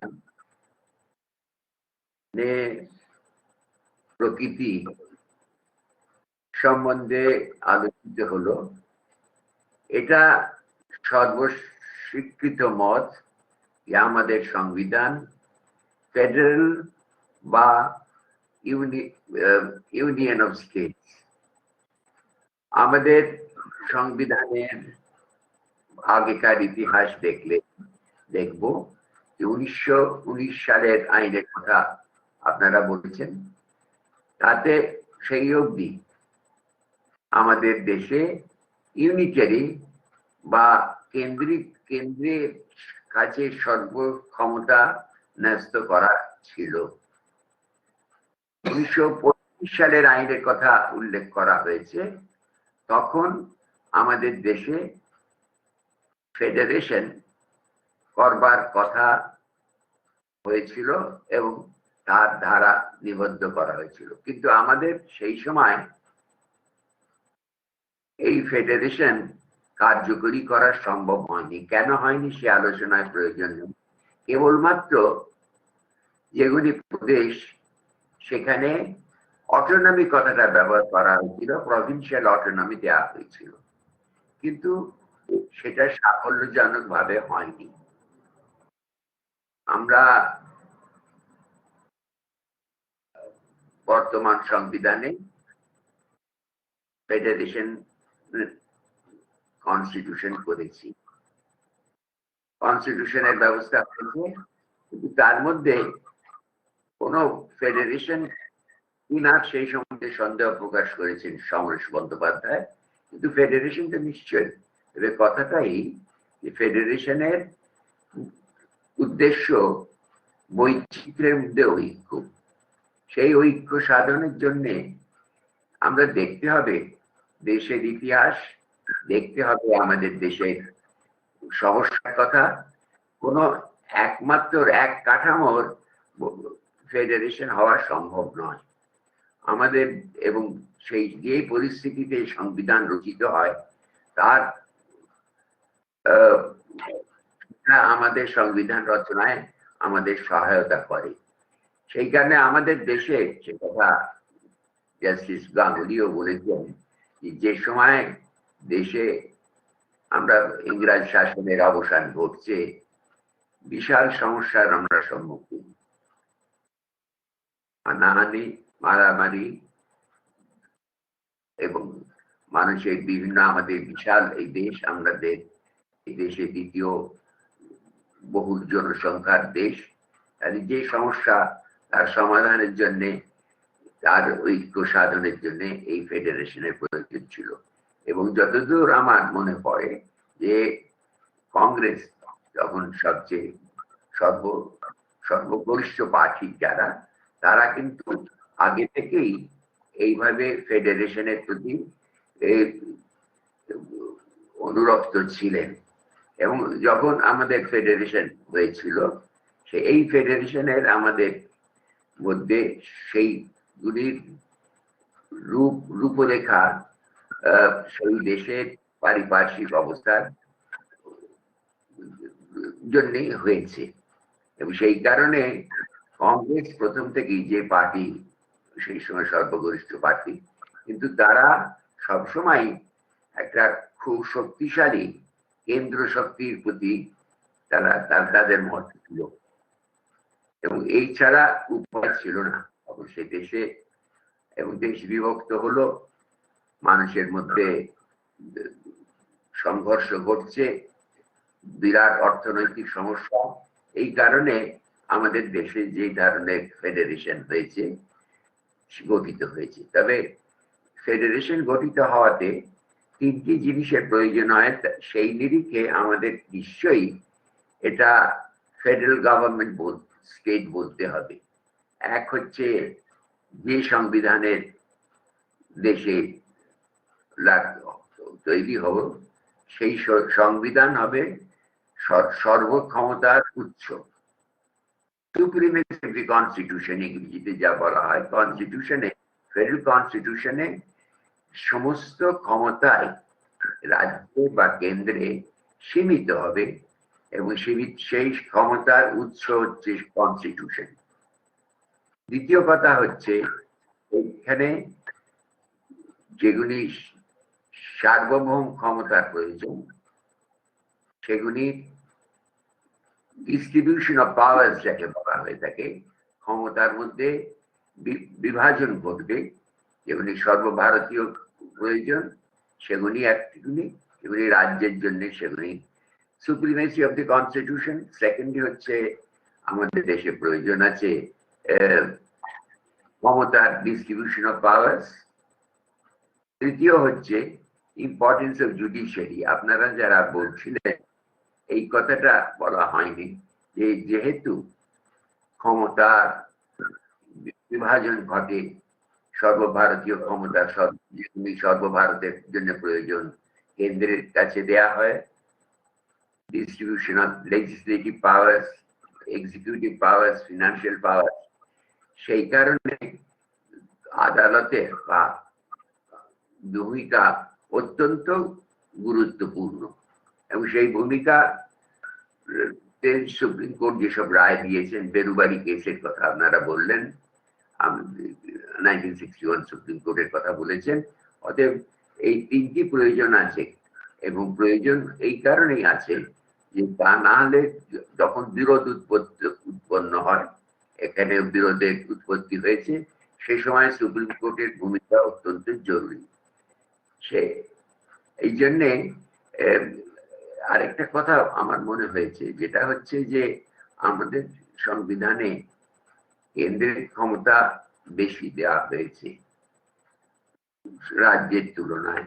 প্রকৃতি সম্বন্ধে আলোচিত হলো। এটা সর্বস্বীকৃত মত যে আমাদের সংবিধান ফেডারেল বা ইউনিয়ন অফ স্টেট। আমাদের সংবিধানের আগেকার ইতিহাস দেখবো যে 1919 সালের আইনের কথা আপনারা বলেছেন, তাতে সেই অবধি আমাদের দেশে ইউনিটারি বা কেন্দ্রের কাছে সর্বক্ষমতা ন্যস্ত করা ছিল। 1925 সালের আইনের কথা উল্লেখ করা হয়েছে, তখন আমাদের দেশে ফেডারেশন করবার কথা হয়েছিল এবং তার ধারা নিবদ্ধ করা হয়েছিল। কিন্তু আমাদের সেই সময় এই ফেডারেশন কার্যকরী করা সম্ভব হয়নি। কেন হয়নি সে আলোচনায় প্রয়োজন নেই। কেবলমাত্র যেগুলি প্রদেশ, সেখানে অটোনমি কথাটা ব্যবহার করা হয়েছিল, প্রভিন্সিয়াল অটোনমি দেওয়া হয়েছিল, কিন্তু সেটা সাফল্যজনক ভাবে হয়নি। আমরা বর্তমান সংবিধানে ফেডারেশন কনস্টিটিউশন করেছি, কনস্টিটিউশনের ব্যবস্থা হয়েছে, কিন্তু তার মধ্যে কোন ফেডারেশন কিনা সেই সম্বন্ধে সন্দেহ প্রকাশ করেছেন সমরেশ বন্দ্যোপাধ্যায়। কিন্তু ফেডারেশন তো নিশ্চয়, তবে কথাটাই যে ফেডারেশনের উদ্দেশ্য বৈচিত্র্যের মধ্যে ঐক্য। সেই ঐক্য সাধনের জন্য আমরা দেখতে হবে দেশের ইতিহাস, দেখতে হবে আমাদের দেশের সমস্যার কথা। কোন একমাত্র এক কাঠামোর ফেডারেশন হওয়া সম্ভব নয় আমাদের, এবং সেই যে পরিস্থিতিতে সংবিধান রচিত হয় তার আমাদের সংবিধান রচনায় আমাদের সহায়তা করে। সেই কারণে আমাদের দেশে, সে কথা জাস্টিস গাঙ্গুলিও বলেছেন, যে সময় দেশে আমরা ইংরেজ শাসনের অবসান ঘটছে, বিশাল সমস্যার আমরা সম্মুখীন, হানাহানি, মারামারি এবং মানুষের বিভিন্ন, আমাদের বিশাল এই দেশ, আমাদের এই দেশে দ্বিতীয় বহুল জনসংখ্যার দেশ, যে সমস্যা তার সমাধানের জন্য, তার ঐক্য সাধনের জন্য এই ফেডারেশনের প্রয়োজন ছিল। এবং যতদূর আমার মনে পড়ে যে কংগ্রেস যখন সবচেয়ে সর্বগরিষ্ঠ পার্টি যারা, তারা কিন্তু আগে থেকেই এইভাবে ফেডারেশনের প্রতি অনুরক্ত ছিলেন। এবং যখন আমাদের ফেডারেশন হয়েছিল, এই ফেডারেশনের আমাদের মধ্যে সেইগুলির রূপরেখা সেই দেশের পারিপার্শ্বিক অবস্থার জন্যই হয়েছে। এবং সেই কারণে কংগ্রেস প্রথম থেকেই, যে পার্টি সেই সময় সর্বগরিষ্ঠ পার্টি, কিন্তু তারা সবসময় একটা খুব শক্তিশালী কেন্দ্র শক্তির প্রতি তাদের মত ছিল, এবং এই ছাড়া উপায় ছিল না অবশ্যই দেশে। এবং দেশ বিভক্ত হলো, মানুষের মধ্যে সংঘর্ষ ঘটছে, বিরাট অর্থনৈতিক সমস্যা। এই কারণে আমাদের দেশে যে ধরনের ফেডারেশন হয়েছে, গঠিত হয়েছে। তবে ফেডারেশন গঠিত হওয়াতে তিনটি জিনিসের প্রয়োজন হয়, সেই নিরিখে আমাদের নিশ্চয়ই এটা ফেডারেল গভর্নমেন্ট স্টেট বলতে হবে। এক হচ্ছে যে সংবিধানের দেশে তৈরি হবে, সেই সংবিধান হবে সর্বক্ষমতার উৎস, সুপ্রিমেসি অফ দি কনস্টিটিউশন ইংরেজিতে যা বলা হয়। কনস্টিটিউশনে, ফেডারেল কনস্টিটিউশনে সমস্ত ক্ষমতায় রাজ্যে বা কেন্দ্রে সীমিত হবে, এবং সেই ক্ষমতার উৎস হচ্ছে কনস্টিটিউশন। দ্বিতীয় কথা হচ্ছে, এখানে যেগুলি সার্বভৌম ক্ষমতার প্রয়োজন, সেগুলি ডিস্ট্রিবিউশন অফ পাওয়ার্স যাকে বলা হয়ে থাকে, ক্ষমতার মধ্যে বিভাজন ঘটবে। যেগুলি সর্বভারতীয় প্রয়োজন সেগুলি একগুলি, এগুলি রাজ্যের জন্য সেগুলি supremacy of the constitution. Secondly হচ্ছে আমাদের দেশে প্রয়োজন আছে ক্ষমতার ডিস্ট্রিবিউশন অফ পাওয়ার্স। তৃতীয় হচ্ছে ইম্পর্টেন্স অফ জুডিশিয়ারি। আপনারা যারা বলছিলেন, এই কথাটা বলা হয়নি যে যেহেতু ক্ষমতার বিভাজন ঘটে, সর্বভারতীয় ক্ষমতা সর্বভারতের জন্য প্রয়োজন কেন্দ্রের কাছে দেয়া হয়, distribution of legislative powers executive powers, financial power, সেই কারণে আদালতের বা ভূমিকা অত্যন্ত গুরুত্বপূর্ণ এবং সেই ভূমিকা সুপ্রিম কোর্ট যেসব রায় দিয়েছেন, বেরুবারি কেসের কথা আপনারা বললেন, 1961 সুপ্রিম কোর্টের কথা বলেছেন। অতএব এই তিনটি প্রয়োজন আছে এবং প্রয়োজন এই কারণেই আছে যে তা না হলে যখন বিরোধ উৎপন্ন হয়, এখানে বিরোধের উৎপত্তি হয়েছে, সে সময় সুপ্রিম কোর্টের ভূমিকা অত্যন্ত জরুরি। সে এই জন্যে আরেকটা কথা আমার মনে হয়েছে, যেটা হচ্ছে যে আমাদের সংবিধানে কেন্দ্রের ক্ষমতা বেশি দেওয়া হয়েছে রাজ্যের তুলনায়,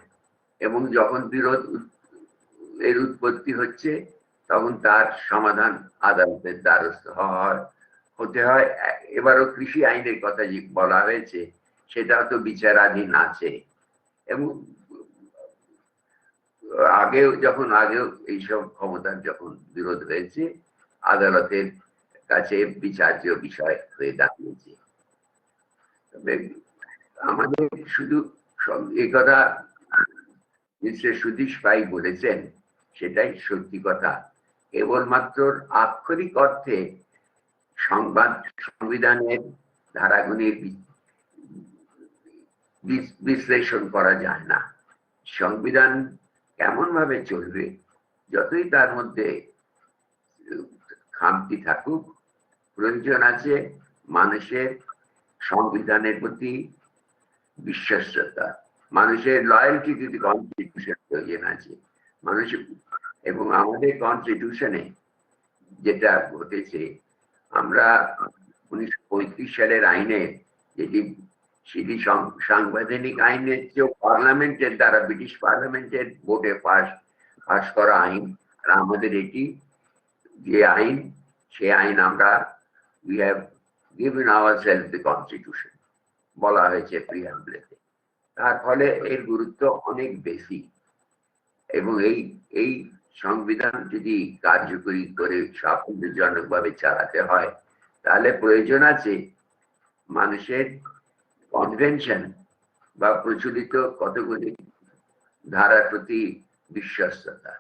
এবং যখন বিরোধ এর উৎপত্তি হচ্ছে তখন তার সমাধান আদালতের দ্বারস্থ হতে হয়। এবারও কৃষি আইনের কথা যে বলা হয়েছে সেটাও তো বিচারাধীন আছে, এবং আগেও এইসব ক্ষমতার যখন বিরোধ হয়েছে আদালতের কাছে বিচার্য বিষয় হয়ে দাঁড়িয়েছে। তবে আমাদের শুধু এই কথা মিস্টার সুদীশ পাই বলেছেন, সেটাই সত্যি কথা। কেবলমাত্র আক্ষরিক অর্থে সংবিধানের ধারাগুলির বিশ্লেষণ করা যায় না। সংবিধান কেমন ভাবে চলবে, যতই তার মধ্যে খামতি থাকুক, প্রয়োজন আছে মানুষের সংবিধানের প্রতি বিশ্বস্ততা, মানুষের লয়্যালটি টু দি কনস্টিটিউশন প্রয়োজন আছে মানুষের। এবং আমাদের কনস্টিটিউশনে যেটা ঘটেছে, আমরা 1935 সালের আইনে, যেটি সেটি সাংবিধানিক আইনের চেয়েও পার্লামেন্টের দ্বারা, ব্রিটিশ পার্লামেন্টের ভোটে পাশ করা আইন, আর আমাদের এটি যে আইন, সে আইন আমরা we have given ourselves the constitution বলা হয়েছে প্রিয়াম্বলেতে। তার ফলে এর গুরুত্ব অনেক বেশি, এবং এই সংবিধান যদি কার্যকরী করে সাফল্যজনকভাবে চালাতে হয়, তাহলে প্রয়োজন আছে মানুষের কনভেনশন বা প্রচলিত কতগুলি ধারার প্রতি বিশ্বস্ততা,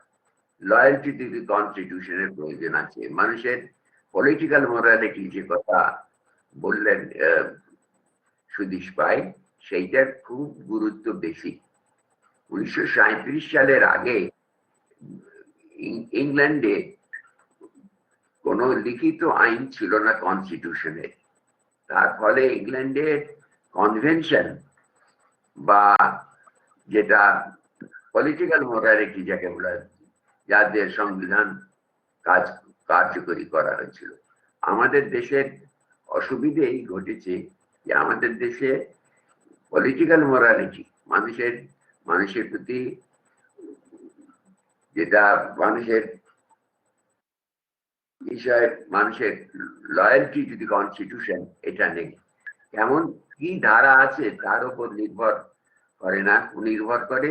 লয়্যালটি টু দি কনস্টিটিউশনের প্রয়োজন আছে। মানুষের পলিটিক্যাল মোরালিটি যে কথা বললেন সুদীশ পাই, সেইটার খুব গুরুত্ব বেশি। 1937 সালের আগে ইংল্যান্ডে কোনো লিখিত আইন ছিল না কনস্টিটিউশনের। তার ফলে ইংল্যান্ডের কনভেনশন বা যেটা পলিটিক্যাল মোরালিটি যাকে বলা, যাদের সংবিধান কার্যকরী করা হয়েছিল। আমাদের দেশের অসুবিধে এই ঘটেছে যে আমাদের দেশে পলিটিক্যাল মোরালিটি, মানুষের প্রতি যেটা মানুষের বিষয়, মানুষের লয়্যালটি টু দি কনস্টিটিউশন, এটা নেই। কেমন কি ধারা আছে তার উপর নির্ভর করে না, নির্ভর করে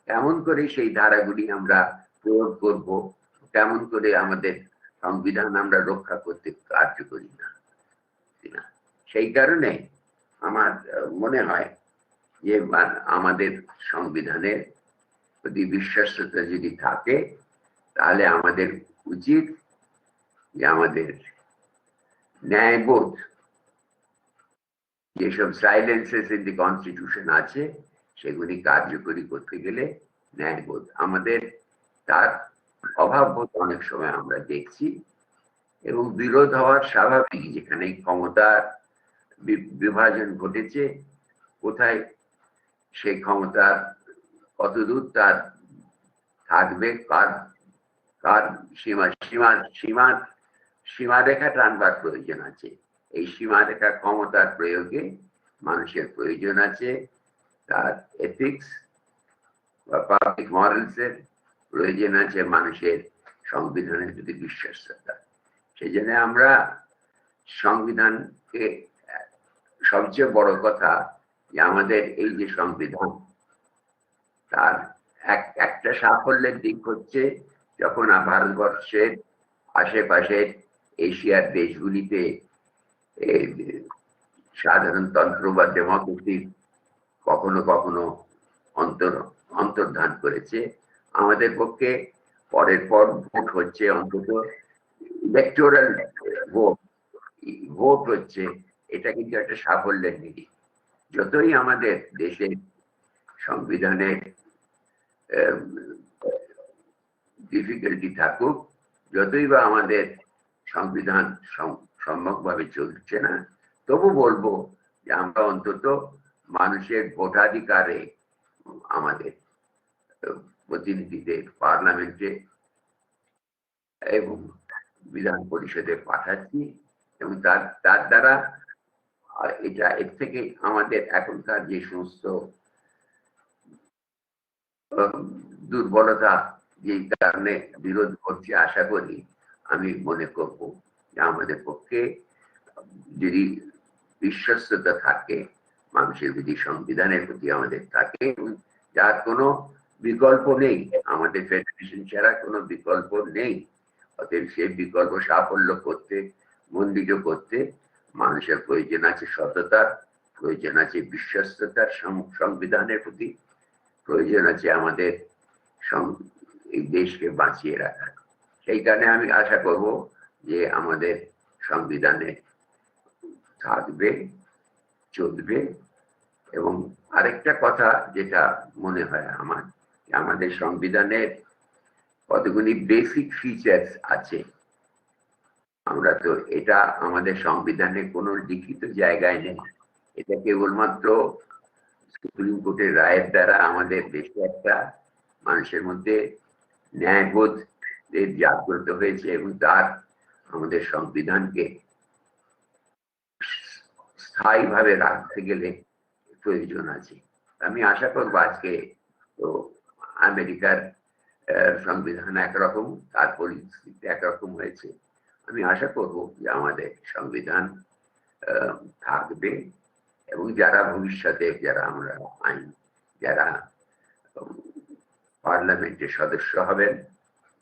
কেমন করে সেই ধারাগুলি আমরা প্রয়োগ করব, কেমন করে আমাদের সংবিধান আমরা রক্ষা করতে কার্যকরী না। সেই কারণে আমার মনে হয় যে আমাদের সংবিধানের প্রতি বিশ্বস্ততা যদি থাকে, তাহলে আমাদের উচিত যে আমাদের ন্যায়বোধ, যেসব সাইলেন্সেস ইন দি কনস্টিটিউশন আছে, সেগুলি কার্যকরী করতে গেলে ন্যায়বোধ আমাদের, তার অভাব অনেক সময় আমরা দেখছি। এবং বিরোধ হওয়ার স্বাভাবিক, যেখানে ক্ষমতার বিভাজন ঘটেছে, কোথায় সেই ক্ষমতার কতদূর তার থাকবে, কার সীমারেখা টানবার প্রয়োজন আছে। এই সীমারেখা ক্ষমতার প্রয়োগে মানুষের প্রয়োজন আছে, তার এথিক্স বা পাবলিক মরালসের প্রয়োজন আছে, মানুষের সংবিধানের প্রতি বিশ্বস্ততা। সেই জন্য আমরা সংবিধানকে, সবচেয়ে বড় কথা যে আমাদের এই যে সংবিধান, তার একটা সাফল্যের দিক হচ্ছে যখন ভারতবর্ষের আশেপাশের এশিয়ার দেশগুলিতে সাধারণতন্ত্র বা ডেমোক্রেসি কখনো কখনো অন্তর্ধান করেছে। আমাদের পক্ষে পরের পর ভোট হচ্ছে, অন্তত ইলেকটোরাল ভোট হচ্ছে, এটা কিন্তু একটা সাফল্যের দিক। যতই আমাদের দেশের সংবিধানের ডিফিকাল্টি থাকুক, যতই বা আমাদের সংবিধান সম্যকভাবে চলছে না, তবু বলবো যে আমরা অন্তত মানুষের ভোটাধিকারে আমাদের প্রতিনিধিদের পার্লামেন্টে এবং বিধান পরিষদে পাঠাচ্ছি, এবং তার দ্বারা এর থেকে আমাদের এখনকার যে সমস্ত দুর্বলতা, যে কারণে বিরোধ করছে, আশা করি, আমি মনে করব যে আমাদের পক্ষে যদি বিশ্বস্ততা থাকে, মানুষের প্রতি, সংবিধানের প্রতি আমাদের থাকে, যার কোনো বিকল্প নেই, আমাদের ফেডারেশন ছাড়া কোনো বিকল্প নেই, অতএব সেই বিকল্প সাফল্য করতে, মন্ডিত করতে মানুষের প্রয়োজন আছে সততার, প্রয়োজন আছে বিশ্বস্ততার, সংবিধানের প্রতি প্রয়োজন আছে আমাদের এই দেশকে বাঁচিয়ে রাখার। সেই কারণে আমি আশা করব যে আমাদের সংবিধানে থাকবে, চলবে। এবং আরেকটা কথা যেটা মনে হয় আমার, আমাদের সংবিধানের কতগুলি বেসিক ফিচার্স আছে, আমরা তো এটা আমাদের সংবিধানে কোনো লিখিত জায়গায় নেই, এটা কেবলমাত্র সুপ্রিম কোর্টের রায়ের দ্বারা আমাদের দেশে একটা মানুষের মধ্যে ন্যায়বোধ জাগ্রত হয়েছে, এবং তার আমাদের সংবিধানকে স্থায়ীভাবে রাখতে গেলে প্রয়োজন আছে। আমি আশা করবো আজকে তো আমেরিকার সংবিধান একরকম, তার পরিস্থিতি একরকম হয়েছে, আমি আশা করব যে আমাদের সংবিধান থাকবে, এবং যারা ভবিষ্যতে, যারা আমরা যারা পার্লামেন্টের সদস্য হবেন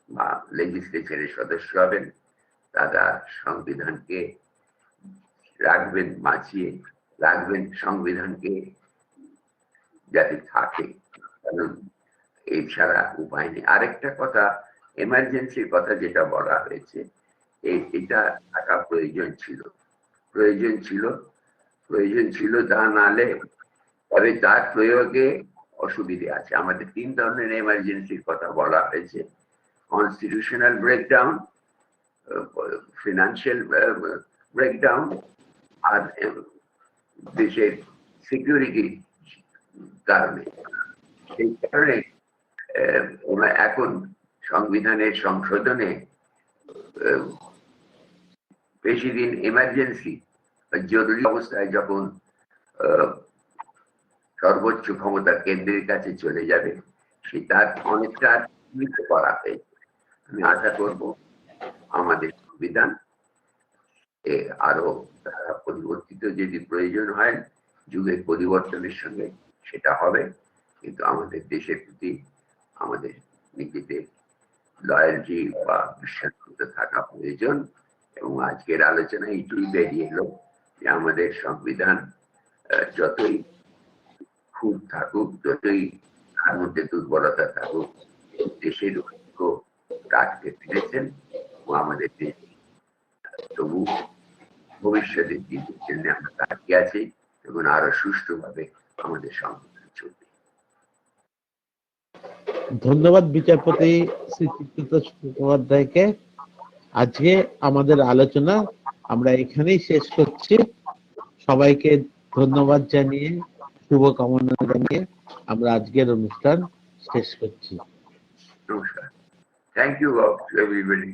বা লেজিসলেচারের সদস্য হবেন, তারা সংবিধানকে রাখবেন, বাঁচিয়ে রাখবেন, সংবিধানকে যাতে থাকে, কারণ এছাড়া উপায় নেই। আরেকটা কথা, এমার্জেন্সির কথা যেটা বলা হয়েছে, এটা থাকা প্রয়োজন ছিল, তা নালে তবে তার প্রয়োগে অসুবিধে আছে। আমাদের 3 ধরনের এমার্জেন্সির কথা বলা হয়েছে: কনস্টিটিউশনাল ব্রেকডাউন, ফিনান্সিয়াল ব্রেকডাউন, আর দেশের সিকিউরিটি কারণে। সেই কারণে এখন সংবিধানের সংশোধনে বেশি দিন এমার্জেন্সি, জরুরি অবস্থায় যখন সর্বোচ্চ ক্ষমতা কেন্দ্রের কাছে চলে যাবে, তার অনেকটা করা হয়েছে। আমি আশা করব আমাদের সংবিধান আরো পরিবর্তিত যদি প্রয়োজন হয়, যুগের পরিবর্তনের সঙ্গে সেটা হবে, কিন্তু আমাদের দেশের প্রতি আমাদের নিজেদের লয়ালটি বা বিশ্বাসযোগ্যতা থাকা প্রয়োজন। এবং আজকের আলোচনায় এইটুকুই বেরিয়ে এলো যে আমাদের সংবিধান যতই খুব থাকুক, যতই তার মধ্যে দুর্বলতা থাকুক, দেশের ঐক্য রাখতে পেরেছেন, এবং আমাদের দেশ তবু ভবিষ্যতের দিনের জন্য আমরা তাকিয়ে আছি, এবং আরো সুষ্ঠুভাবে আমাদের সংবিধান চলবে। ধন্যবাদ বিচারপতি শ্রী চিত্রত চট্টোপাধ্যায়কে। আজকে আমাদের আলোচনা আমরা এখানেই শেষ করছি। সবাইকে ধন্যবাদ জানিয়ে, শুভকামনা জানিয়ে আমরা আজকের অনুষ্ঠান শেষ করছি। নমস্কার। Thank you everybody.